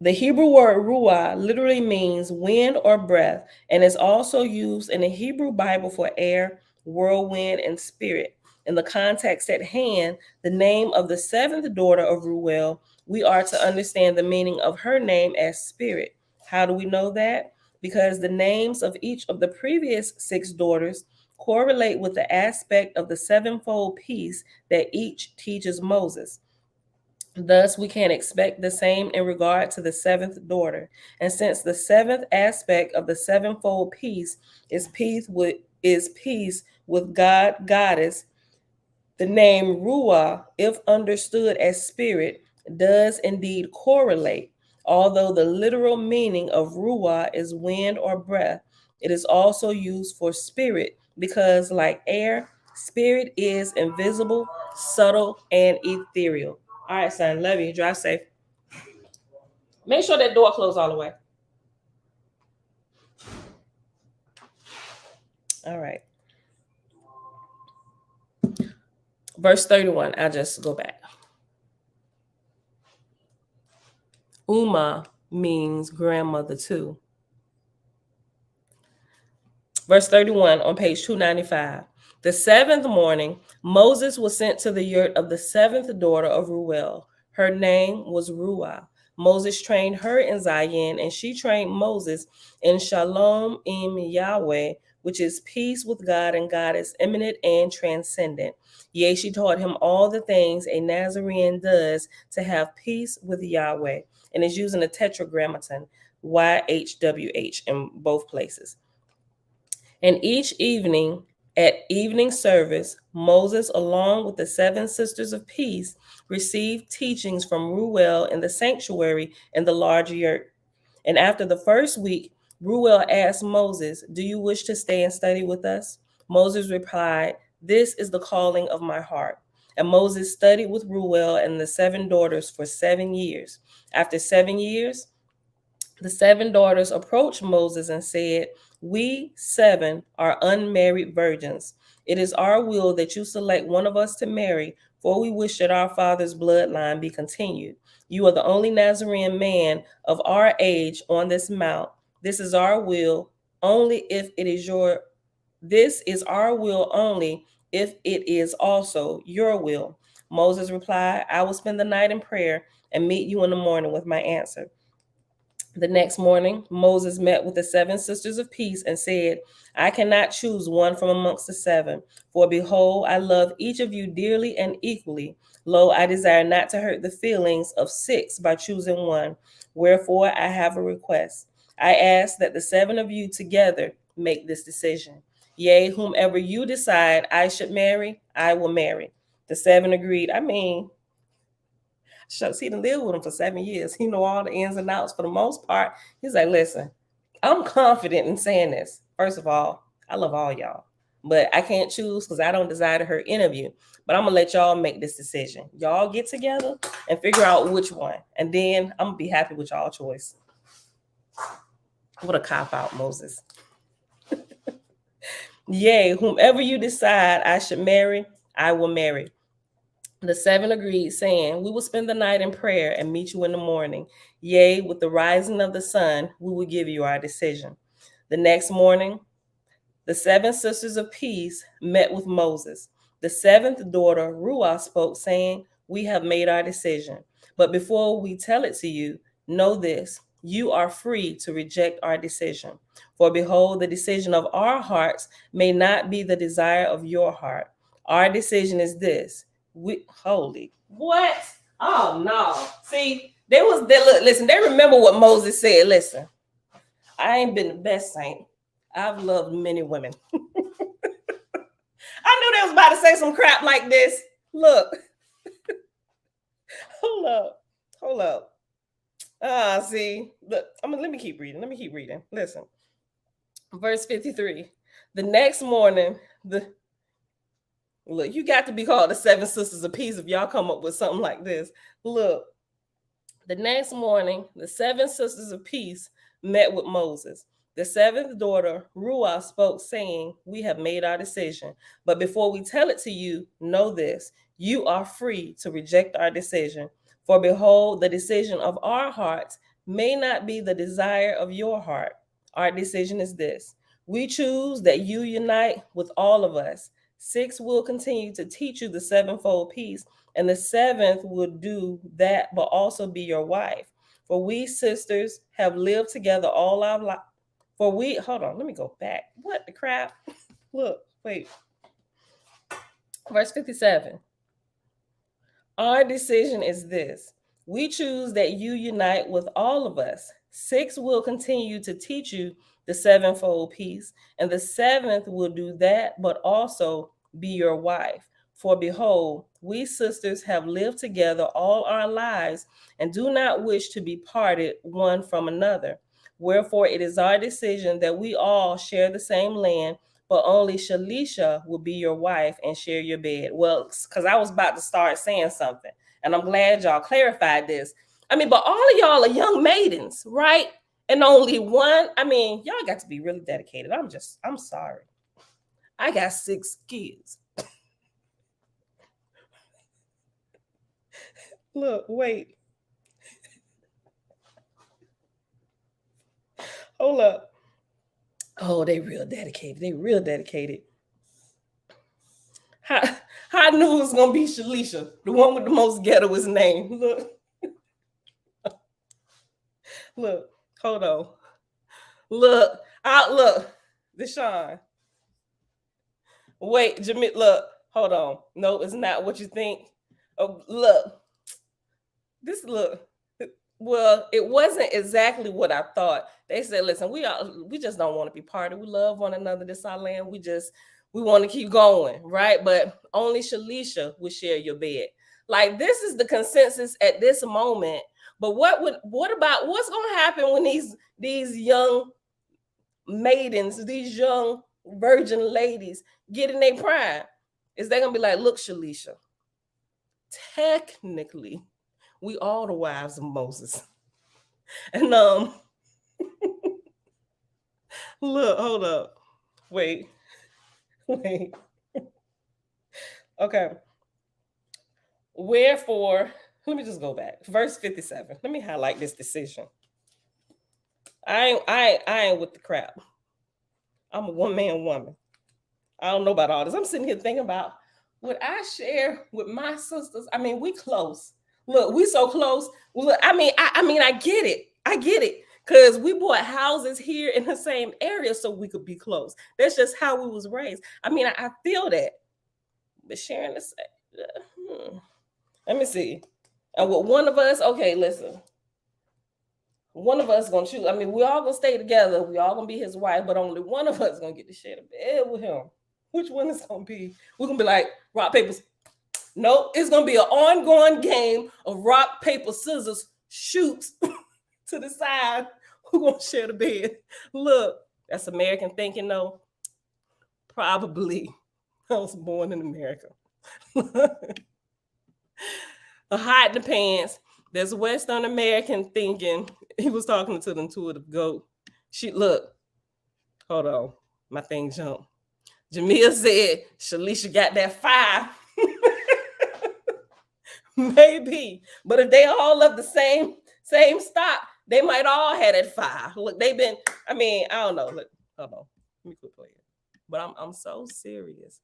The Hebrew word ruah literally means wind or breath, and is also used in the Hebrew Bible for air, whirlwind, and spirit. In the context at hand, the name of the seventh daughter of Ruel, we are to understand the meaning of her name as spirit. How do we know that? Because the names of each of the previous six daughters correlate with the aspect of the sevenfold piece that each teaches Moses. Thus, we can expect the same in regard to the seventh daughter. And since the seventh aspect of the sevenfold piece is peace with God, goddess, the name Ruah, if understood as spirit, does indeed correlate. Although the literal meaning of Ruah is wind or breath, it is also used for spirit because, like air, spirit is invisible, subtle, and ethereal. All right, son, love you. Drive safe. Make sure that door closed all the way. All right. Verse 31, I'll just go back. Uma means grandmother too. Verse 31 on page 295. The seventh morning, Moses was sent to the yurt of the seventh daughter of Ruel. Her name was Ruah. Moses trained her in Zion, and she trained Moses in Shalom im Yahweh, which is peace with God and Goddess, immanent and transcendent. Yea, she taught him all the things a Nazarene does to have peace with Yahweh, and is using a tetragrammaton, YHWH, in both places. And each evening, at evening service, Moses, along with the seven sisters of peace, received teachings from Ruel in the sanctuary in the large yurt. And after the first week, Ruel asked Moses, "Do you wish to stay and study with us?" Moses replied, "This is the calling of my heart." And Moses studied with Ruel and the seven daughters for 7 years. After 7 years, the seven daughters approached Moses and said, "We seven are unmarried virgins. It is our will that you select one of us to marry, for we wish that our father's bloodline be continued. You are the only Nazarene man of our age on this mount. This is our will only if it is your this is our will only if it is also your will." Moses replied, "I will spend the night in prayer and meet you in the morning with my answer." The next morning, Moses met with the seven sisters of peace and said, "I cannot choose one from amongst the seven, for behold, I love each of you dearly and equally. Lo, I desire not to hurt the feelings of six by choosing one. Wherefore, I have a request. I ask that the seven of you together make this decision. Yea, whomever you decide I should marry, I will marry." The seven agreed. Shucks, he done lived with him for 7 years. He know all the ins and outs for the most part. He's like, "Listen, I'm confident in saying this. First of all, I love all y'all, but I can't choose because I don't desire to hurt any of you. But I'm gonna let y'all make this decision. Y'all get together and figure out which one, and then I'm gonna be happy with y'all choice." What a cop out, Moses. "Yea, whomever you decide I should marry, I will marry." The seven agreed, saying, "We will spend the night in prayer and meet you in the morning. Yea, with the rising of the sun, we will give you our decision." The next morning, the seven sisters of peace met with Moses. The seventh daughter, Ruah, spoke, saying, "We have made our decision. But before we tell it to you, know this: you are free to reject our decision. For behold, the decision of our hearts may not be the desire of your heart. Our decision is this. We holy what? Oh no. See, listen, they remember what Moses said. Listen, I ain't been the best saint. I've loved many women. I knew they was about to say some crap like this. Look. Hold up. See. Look, let me keep reading. Listen. Verse 53. The next morning, look, you got to be called the seven sisters of peace if y'all come up with something like this. Look. The next morning, the 7 sisters of peace met with Moses. The 7th daughter, Ruah, spoke, saying, "We have made our decision. But before we tell it to you, know this: you are free to reject our decision. For behold, the decision of our hearts may not be the desire of your heart. Our decision is this: we choose that you unite with all of us. 6 will continue to teach you the sevenfold peace, and the 7th will do that, but also be your wife. For we sisters have lived together all our life. For we, hold on, let me go back. What the crap? Look, wait. Verse 57. Our decision is this: we choose that you unite with all of us. 6 will continue to teach you the sevenfold peace, and the 7th will do that, but also be your wife. For behold, we sisters have lived together all our lives and do not wish to be parted one from another. Wherefore, it is our decision that we all share the same land, but only Shalisha will be your wife and share your bed. Well, because I was about to start saying something, and I'm glad y'all clarified this. I mean, but all of y'all are young maidens, right? And only one, I mean, y'all got to be really dedicated. I'm sorry. I got 6 kids. Look, wait. Hold up. Oh, they real dedicated. They real dedicated. How I knew it was gonna be Shalisha, the one with the most ghettoest name. Look. Look, hold on. Look, look, Deshaun. Wait, Jamil, look, hold on. No, it's not what you think. Oh, look. This look. Well, it wasn't exactly what I thought. They said, listen, we just don't want to be parted. We love one another. This our land. We want to keep going, right? But only Shalisha will share your bed. Like, this is the consensus at this moment. But what about what's gonna happen when these young maidens, these young virgin ladies get in their prime? Is they gonna be like, look, Shalisha, technically, we all the wives of Moses. And look, hold up. Wait. Okay. Wherefore, let me just go back. Verse 57. Let me highlight this decision. I ain't with the crap. I'm a one-man woman. I don't know about all this. I'm sitting here thinking about what I share with my sisters. I mean, we close. Look, we so close. Look, I mean, I get it. I get it. Because we bought houses here in the same area so we could be close. That's just how we was raised. I mean, I feel that. But sharing the same. Let me see. And with one of us, okay, listen. One of us gonna choose. I mean, we all gonna stay together. We all gonna be his wife, but only one of us gonna get to share the bed with him. Which one is gonna be? We're gonna be like rock, paper. Nope, it's gonna be an ongoing game of rock, paper, scissors, shoot to the side. Who gonna share the bed? Look, that's American thinking, though. Probably. I was born in America. A hide the pants. There's Western American thinking. He was talking to the intuitive goat. She look. Hold on. My thing jumped. Jamil said Shalisha got that 5. Maybe. But if they all of the same stock, they might all have that 5. Look, they've been, I mean, I don't know. Look, hold on. Let me quit playing. But I'm so serious.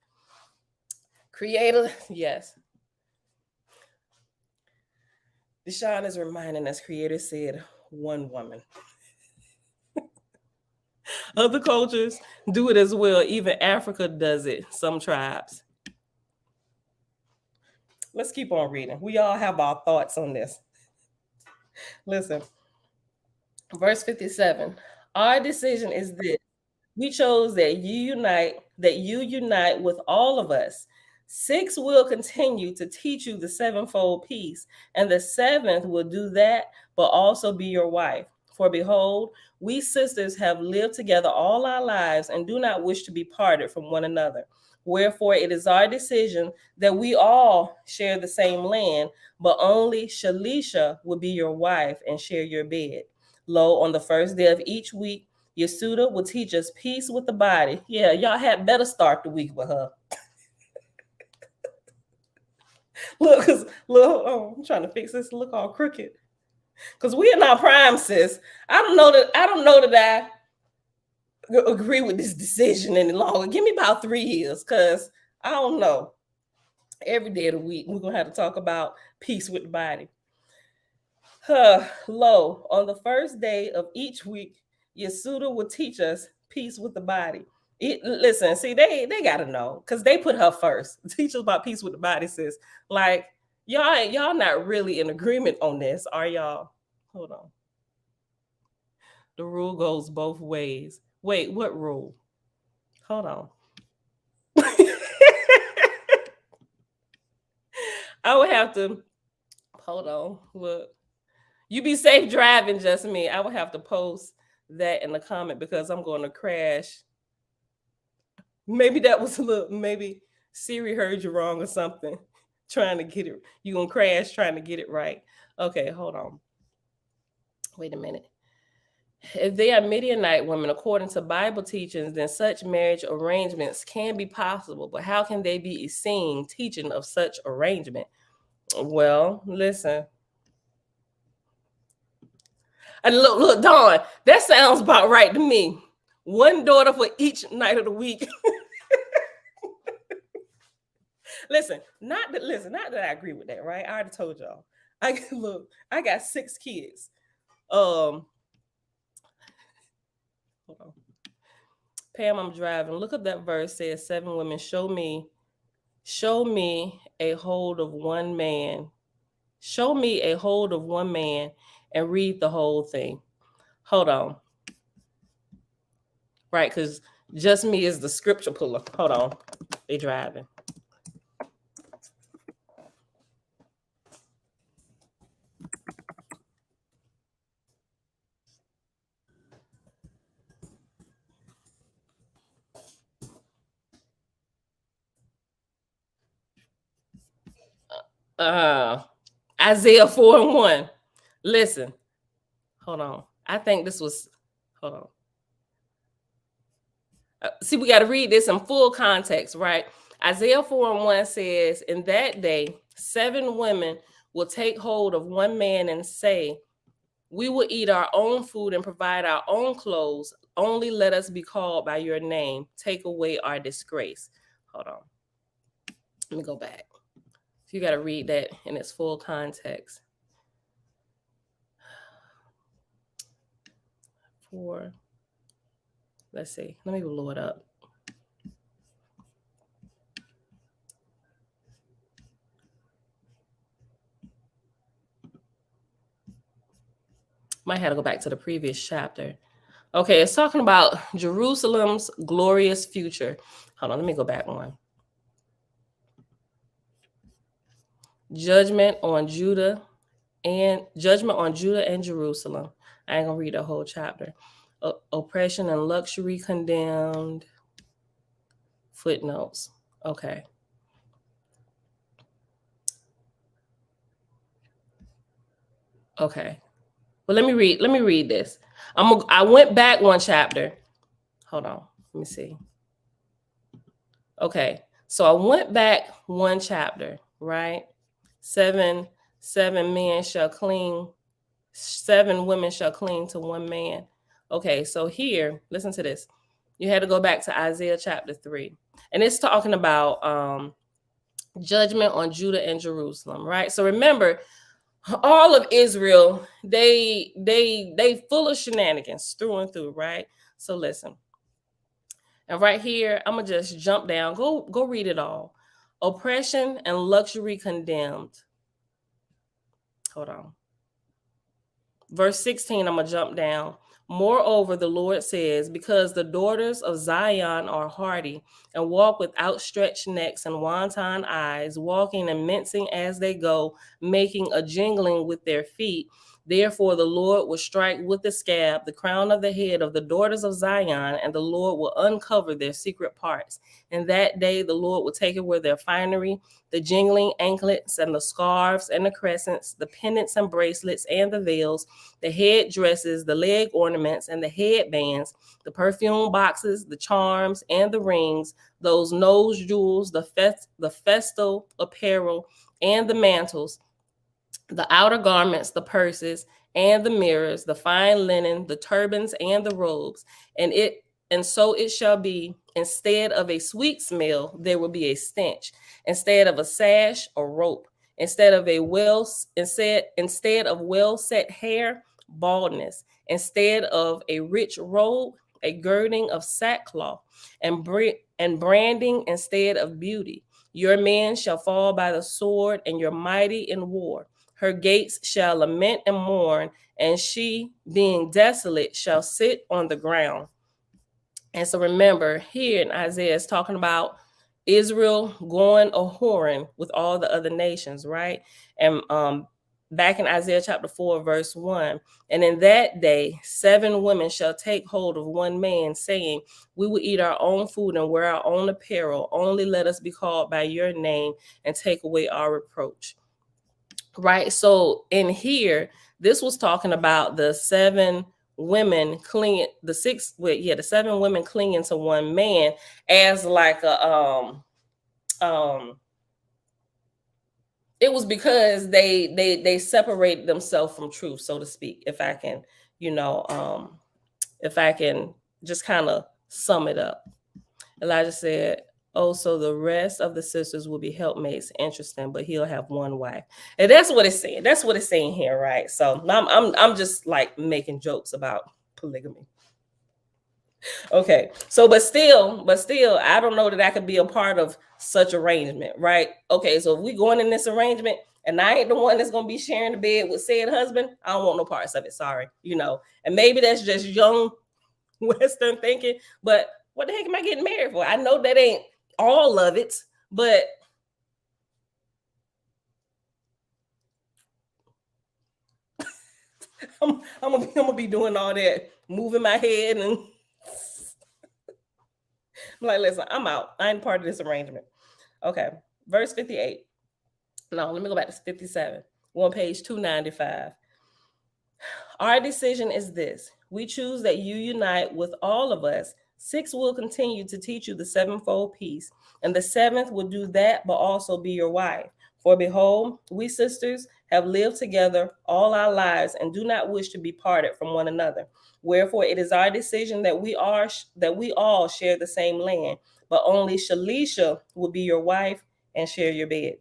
Creator, yes. Deshaun is reminding us, Creator said, one woman. Other cultures do it as well. Even Africa does it. Some tribes. Let's keep on reading. We all have our thoughts on this. Listen. Verse 57. Our decision is this: we chose that you unite with all of us. 6 will continue to teach you the sevenfold peace, and the 7th will do that, but also be your wife. For behold, we sisters have lived together all our lives and do not wish to be parted from one another. Wherefore it is our decision that we all share the same land, but only Shalisha will be your wife and share your bed. Lo, on the first day of each week, Yasuda will teach us peace with the body. Yeah, y'all had better start the week with her. Look, I'm trying to fix this. Look all crooked. Because we are not prime, sis. I don't know that I agree with this decision any longer. Give me about 3 years, because I don't know. Every day of the week, we're gonna have to talk about peace with the body. Lo, on the first day of each week, Yasuda will teach us peace with the body. Listen, see, they gotta know, because they put her first. Teach us about peace with the body, sis. Like, y'all not really in agreement on this, are y'all? Hold on. The rule goes both ways. Wait, what rule? Hold on. I would have to, hold on. Look, you be safe driving, just me. I would have to post that in the comment, because I'm going to crash. Maybe that was maybe Siri heard you wrong or something. Trying to get it. You're going to crash trying to get it right. Okay, hold on. Wait a minute. If they are Midianite women, according to Bible teachings, then such marriage arrangements can be possible. But how can they be seen teaching of such arrangement? Well, listen. And look, Dawn, that sounds about right to me. One daughter for each night of the week. Listen, not that I agree with that, right? I already told y'all. I got 6 kids. Hold on. Pam, I'm driving. Look up that verse. Says 7 women. Show me a hold of one man. Show me a hold of one man and read the whole thing. Hold on. Right, because just me is the scripture puller. Hold on. They driving. Isaiah 4:1. Listen. Hold on. I think this was, hold on. See, we got to read this in full context, right? Isaiah 4:1 says, in that day, 7 women will take hold of one man and say, we will eat our own food and provide our own clothes. Only let us be called by your name. Take away our disgrace. Hold on. Let me go back. You got to read that in its full context. 4. Let's see. Let me blow it up. Might have to go back to the previous chapter. Okay, it's talking about Jerusalem's glorious future. Hold on, let me go back one. Judgment on Judah and Jerusalem. I ain't gonna read the whole chapter. Oppression and luxury condemned. Footnotes. Okay. Okay. Well, let me read this. I went back one chapter. Hold on. Let me see. Okay. So I went back one chapter, right? 7 men shall cling, 7 women shall cling to one man. Okay, so here, listen to this. You had to go back to Isaiah chapter 3. And it's talking about judgment on Judah and Jerusalem, right? So remember, all of Israel, they full of shenanigans through and through, right? So listen. And right here, I'm gonna just jump down. Go read it all. Oppression and luxury condemned. Hold on. Verse 16, I'm gonna jump down. Moreover, the Lord says, because the daughters of Zion are hardy and walk with outstretched necks and wanton eyes, walking and mincing as they go, making a jingling with their feet, Therefore, the Lord will strike with the scab the crown of the head of the daughters of Zion, and the Lord will uncover their secret parts. And that day, the Lord will take away their finery, the jingling anklets, and the scarves, and the crescents, the pendants and bracelets, and the veils, the head dresses, the leg ornaments, and the headbands, the perfume boxes, the charms, and the rings, those nose jewels, the festal apparel, and the mantles, the outer garments, the purses, and the mirrors, the fine linen, the turbans, and the robes. And so it shall be, instead of a sweet smell, there will be a stench. Instead of a sash, a rope. Instead of well set hair, baldness. Instead of a rich robe, a girding of sackcloth, and branding instead of beauty. Your men shall fall by the sword, and your mighty in war. Her gates shall lament and mourn, and she, being desolate, shall sit on the ground. And so remember, here in Isaiah, it's talking about Israel going a whoring with all the other nations, right? And back in Isaiah chapter 4, verse 1, and in that day, 7 women shall take hold of one man, saying, we will eat our own food and wear our own apparel. Only let us be called by your name and take away our reproach. Right? So in here, this was talking about the 7 women clinging, the 7 women clinging to one man as like a it was because they separated themselves from truth, so to speak, if I can, if I can just kind of sum it up. Elijah said, oh, so the rest of the sisters will be helpmates. Interesting, but he'll have one wife. And that's what it's saying. That's what it's saying here, right? So I'm just like making jokes about polygamy. Okay. So but still, I don't know that I could be a part of such arrangement, right? Okay, so if we going in this arrangement and I ain't the one that's gonna be sharing the bed with said husband, I don't want no parts of it. Sorry. And maybe that's just young Western thinking, but what the heck am I getting married for? I know that ain't all of it, but I'm gonna be doing all that, moving my head, and I'm like, listen, I'm out. I ain't part of this arrangement. Okay, verse 58. No, let me go back to 57. We're on page 295. Our decision is this. We choose that you unite with all of us. 6 will continue to teach you the 7-fold piece, and the 7th will do that, but also be your wife. For behold, we sisters have lived together all our lives and do not wish to be parted from one another. Wherefore, it is our decision that we all share the same land, but only Shalisha will be your wife and share your bed.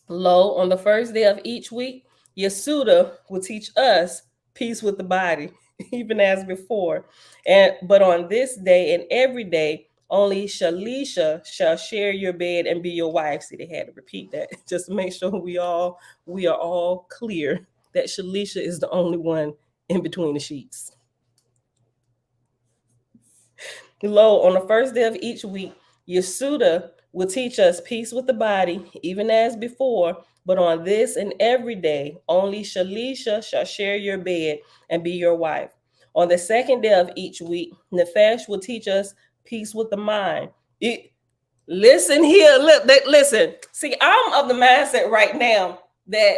Lo, on the first day of each week, Yasuda will teach us peace with the body, even as before. But on this day and every day, only Shalisha shall share your bed and be your wife. See, they had to repeat that just to make sure we are all clear that Shalisha is the only one in between the sheets. Lo, on the first day of each week, Yasuda will teach us peace with the body, even as before. But on this and every day, only Shalisha shall share your bed and be your wife. On the second day of each week, Nefesh will teach us peace with the mind. Listen here, listen. See, I'm of the mindset right now that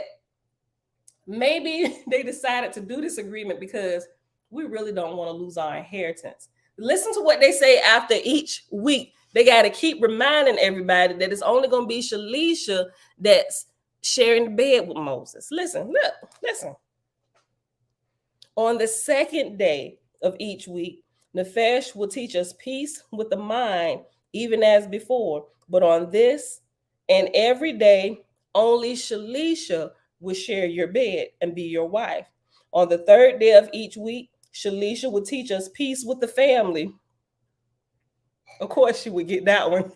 maybe they decided to do this agreement because we really don't want to lose our inheritance. Listen to what they say after each week. They got to keep reminding everybody that it's only going to be Shalisha that's sharing the bed with Moses. Listen. On the second day of each week, Nefesh will teach us peace with the mind, even as before. But on this and every day, only Shalisha will share your bed and be your wife. On the third day of each week, Shalisha will teach us peace with the family. Of course, she would get that one.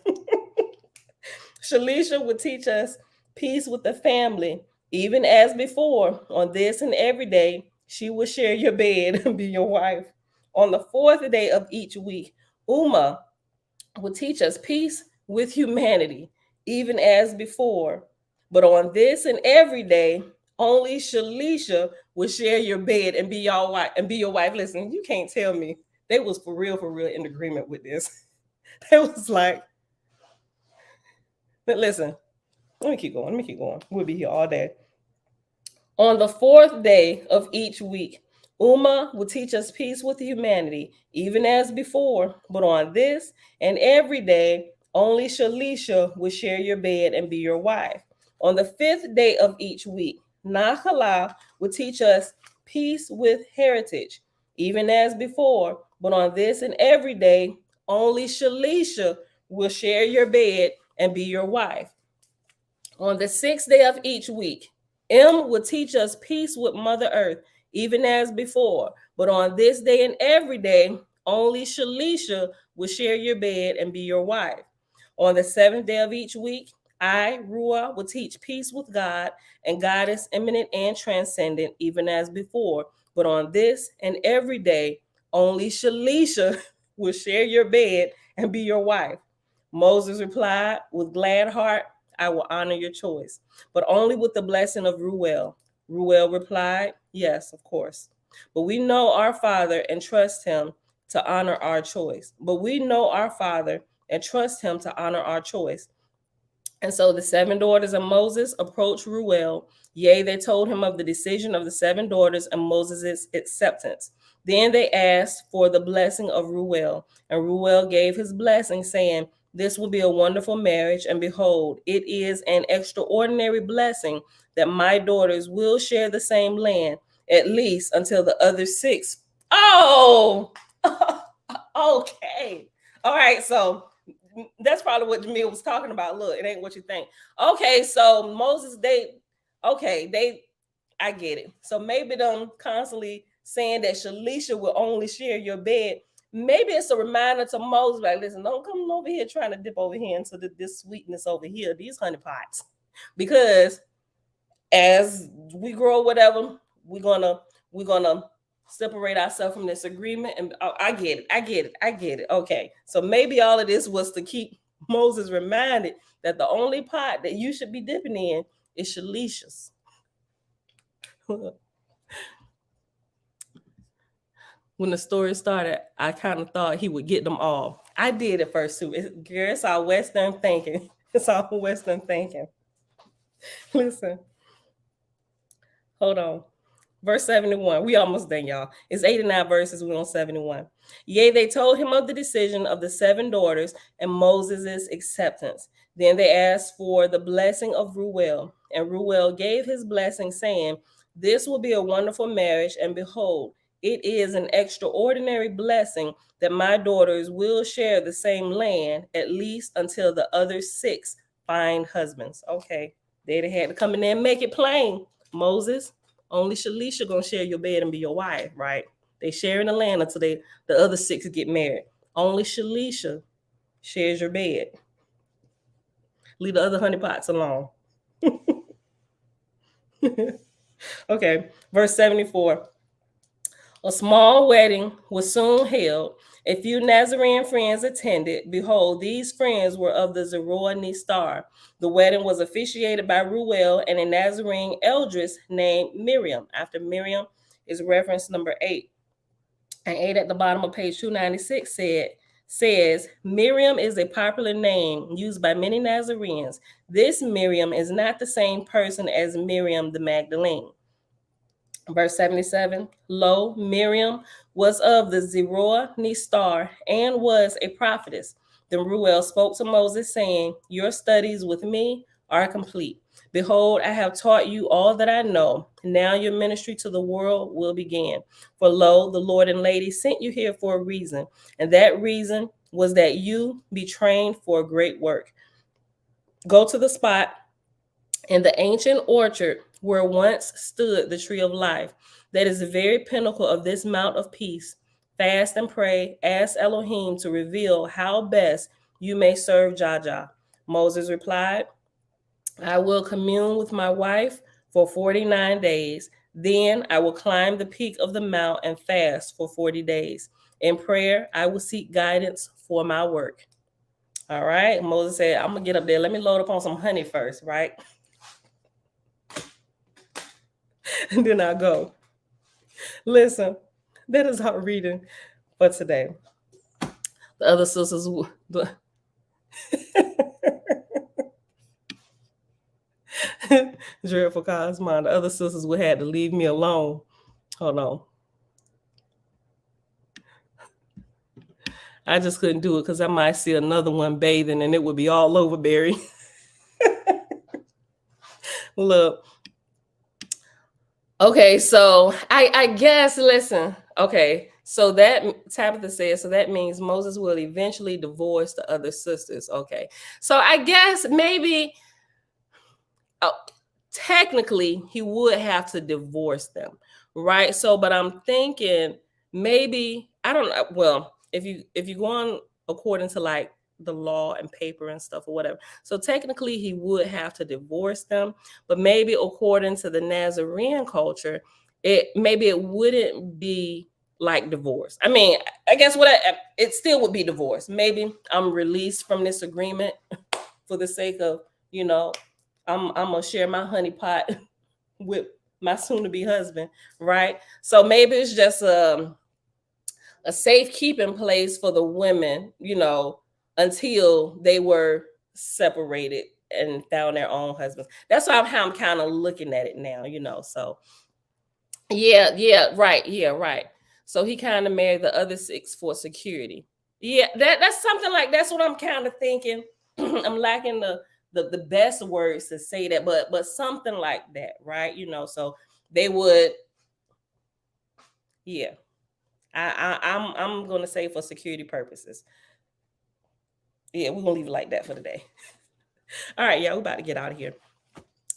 Shalisha would teach us peace with the family, even as before. On this and every day, she will share your bed and be your wife. On the fourth day of each week, Uma will teach us peace with humanity, even as before. But on this and every day, only Shalisha will share your bed and be your wife. Listen, you can't tell me they was for real in agreement with this. They was like, but listen, let me keep going. We'll be here all day. On the fourth day of each week, Uma will teach us peace with humanity, even as before. But on this and every day, only Shalisha will share your bed and be your wife. On the fifth day of each week, Nahala will teach us peace with heritage, even as before. But on this and every day, only Shalisha will share your bed and be your wife. On the sixth day of each week, M will teach us peace with Mother Earth, even as before. But on this day and every day, only Shalisha will share your bed and be your wife. On the seventh day of each week, I, Ruah, will teach peace with God, and God is immanent and transcendent, even as before. But on this and every day, only Shalisha will share your bed and be your wife. Moses replied, with glad heart, I will honor your choice, but only with the blessing of Ruel. Ruel replied, yes, of course. But we know our father and trust him to honor our choice. And so the seven daughters of Moses approached Ruel. Yea, they told him of the decision of the seven daughters and Moses' acceptance. Then they asked for the blessing of Ruel, and Ruel gave his blessing, saying, this will be a wonderful marriage, and behold, it is an extraordinary blessing that my daughters will share the same land, at least until the other six. Oh, okay. All right, so that's probably what Jamil was talking about. Look, it ain't what you think. Okay, so Moses, I get it. So maybe them constantly saying that Shalisha will only share your bed. Maybe it's a reminder to Moses, like, listen, don't come over here trying to dip over here into this sweetness over here, these honey pots. Because as we grow, whatever, we're gonna separate ourselves from this agreement. And I get it. Okay, so maybe all of this was to keep Moses reminded that the only pot that you should be dipping in is Shalisha's. When the story started, I kind of thought he would get them all. I did at first too. It's all Western thinking. It's all Western thinking. Listen, hold on. Verse 71. We almost done, y'all. It's 89 verses. We're on 71. Yea, they told him of the decision of the seven daughters and Moses' acceptance. Then they asked for the blessing of Ruel, and Ruel gave his blessing, saying, this will be a wonderful marriage, and behold, it is an extraordinary blessing that my daughters will share the same land, at least until the other six find husbands. Okay, they had to come in there and make it plain. Moses, only Shalisha gonna share your bed and be your wife, right? They sharing the land until the other six get married. Only Shalisha shares your bed. Leave the other honeypots alone. Okay, verse 74. A small wedding was soon held. A few Nazarene friends attended. Behold, these friends were of the Zerah Star. The wedding was officiated by Ruel and a Nazarene eldris named Miriam. After Miriam is reference number 8. And 8 at the bottom of page 296 says, Miriam is a popular name used by many Nazarenes. This Miriam is not the same person as Miriam the Magdalene. Verse 77, lo, Miriam was of the Zerah Star and was a prophetess. Then Ruel spoke to Moses, saying, your studies with me are complete. Behold, I have taught you all that I know. Now your ministry to the world will begin. For lo, the Lord and Lady sent you here for a reason, and that reason was that you be trained for a great work. Go to the spot in the ancient orchard where once stood the tree of life. That is the very pinnacle of this mount of peace. Fast and pray, ask Elohim to reveal how best you may serve Jaja. Moses replied, I will commune with my wife for 49 days. Then I will climb the peak of the mount and fast for 40 days. In prayer, I will seek guidance for my work. All right. Moses said, I'm going to get up there. Let me load up on some honey first, right? And then I'll go. Listen, that is our reading for today. The other sisters, dreadful Cosmon, the other sisters would have to leave me alone. Hold on. I just couldn't do it because I might see another one bathing and it would be all over, Barry. Look. Okay, so I guess, listen. Okay, so that Tabitha says, so that means Moses will eventually divorce the other sisters. Okay, so I guess maybe technically he would have to divorce them, right? So, but I'm thinking maybe, I don't know. Well, if you go on according to like the law and paper and stuff or whatever, so technically he would have to divorce them, but maybe according to the Nazarene culture, it wouldn't be like divorce. I mean, I guess it still would be divorce. Maybe I'm released from this agreement for the sake of, I'm gonna share my honey pot with my soon-to-be husband, right? So maybe it's just a safekeeping place for the women, until they were separated and found their own husbands. That's how I'm kind of looking at it now, So yeah, right. So he kind of married the other 6 for security. Yeah, that's something like that's what I'm kind of thinking. I'm lacking the best words to say that, but something like that, right? So they would, yeah. I'm gonna say for security purposes. Yeah, we're gonna leave it like that for today. All right, y'all, we're about to get out of here.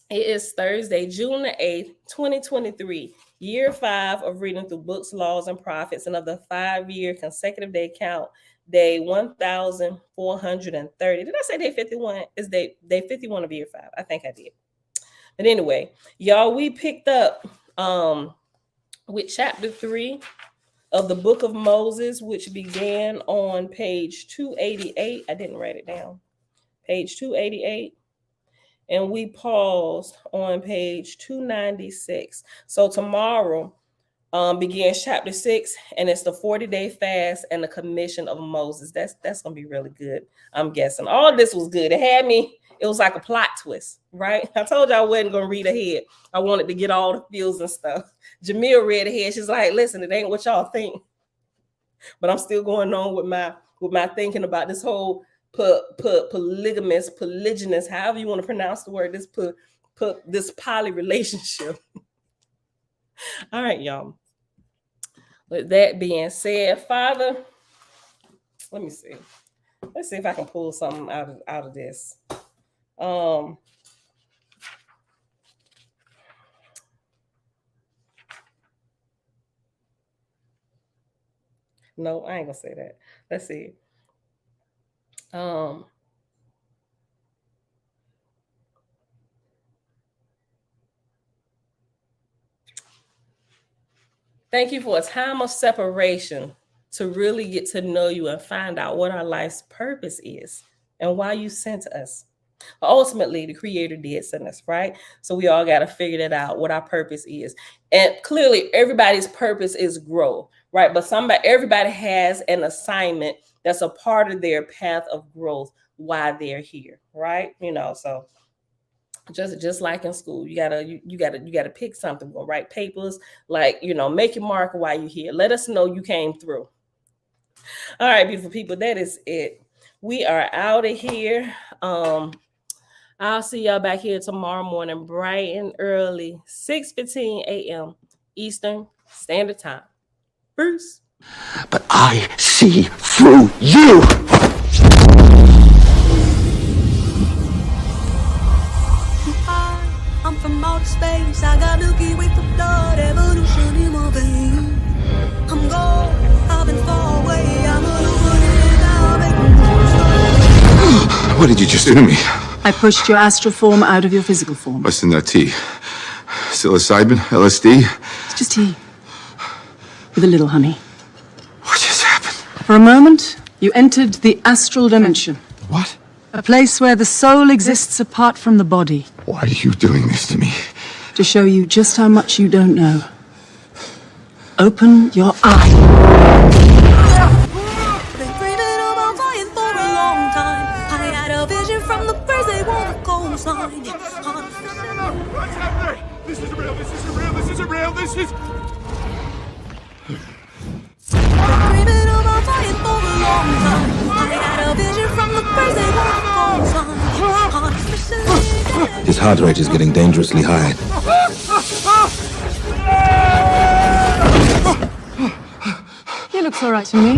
It is Thursday, June the 8th, 2023, year 5 of reading through books, laws, and prophets, and of the 5-year consecutive day count, day 1430. Did I say day 51? Is day 51 of year 5? I think I did. But anyway, y'all, we picked up with chapter 3 of the book of Moses, which began on page 288. I didn't write it down. Page 288. And we paused on page 296. So tomorrow begins chapter 6, and it's the 40-day fast and the commission of Moses. That's gonna be really good. I'm guessing all of this was good. It was like a plot twist, right? I told you I wasn't gonna read ahead. I wanted to get all the feels and stuff. Jamil read ahead. She's like, listen, it ain't what y'all think. But I'm still going on with my thinking about this whole polygynous, however you want to pronounce the word, this poly relationship. All right, y'all. With that being said, Father, let me see. Let's see if I can pull something out of this. No, I ain't gonna say that. Let's see. Thank you for a time of separation to really get to know you and find out what our life's purpose is and why you sent us. Ultimately, the Creator did send us, right? So we all got to figure that out, what our purpose is. And clearly, everybody's purpose is growth, right? But everybody has an assignment that's a part of their path of growth while they're here, right? So just like in school, you gotta pick something, go write papers, like, make your mark while you're here. Let us know you came through. All right, beautiful people, that is it. We are out of here. I'll see y'all back here tomorrow morning, bright and early, 6:15 a.m. Eastern Standard Time. Bruce. But I see through you. I'm from outer space. I got Milky Way for blood, evolution in my veins. I'm gold, I've been far away. I'm illuminated now, making moves. What did you just do to me? I pushed your astral form out of your physical form. What's in that tea? Psilocybin? LSD? It's just tea. With a little honey. What just happened? For a moment, you entered the astral dimension. What? A place where the soul exists apart from the body. Why are you doing this to me? To show you just how much you don't know. Open your eyes. Been dreaming about flying for a long time. I had a vision from the birds, they want a coastline. What's happening? This isn't real, this isn't real, this isn't real, this is... Dreaming about flying for a long time. I had a vision from the birds, they want a coastline. His heart rate is getting dangerously high. He looks all right to me.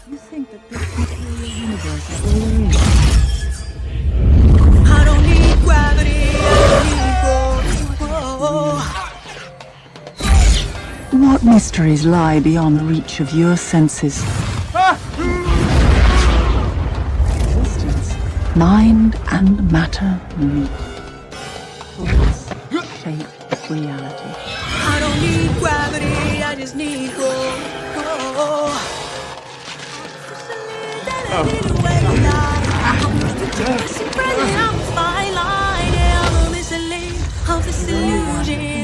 You think that this material universe is all there is? I don't need gravity, I need What mysteries lie beyond the reach of your senses? Existence, mind and matter meet. Thoughts shape reality. I don't need gravity, I just need growth.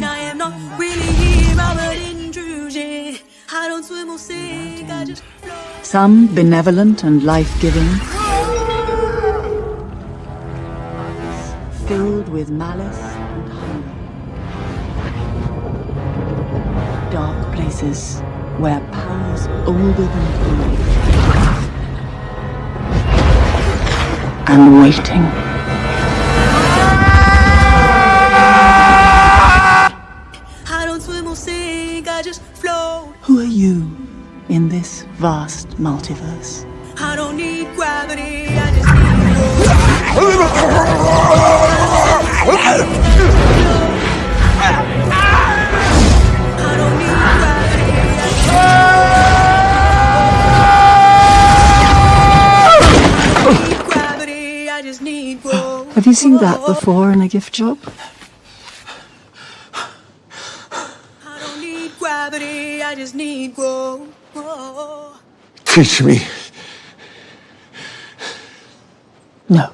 I am not really here, I'm an intrusion. I don't swim or sink, I just float. Some benevolent and life-giving, filled with malice and hunger. Dark places where powers older than time and waiting. I don't swim or sink, I just float. Who are you in this vast multiverse? I don't need gravity, I just need I don't need gravity, I just need growth. Have you seen that before in a gift shop? I don't need gravity, I just need growth. Teach me. No.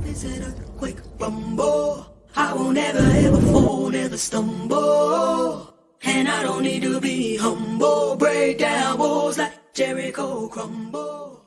It's an earthquake rumble. I won't ever ever fall, never stumble. And I don't need to be humble. Break down walls like Jericho crumble.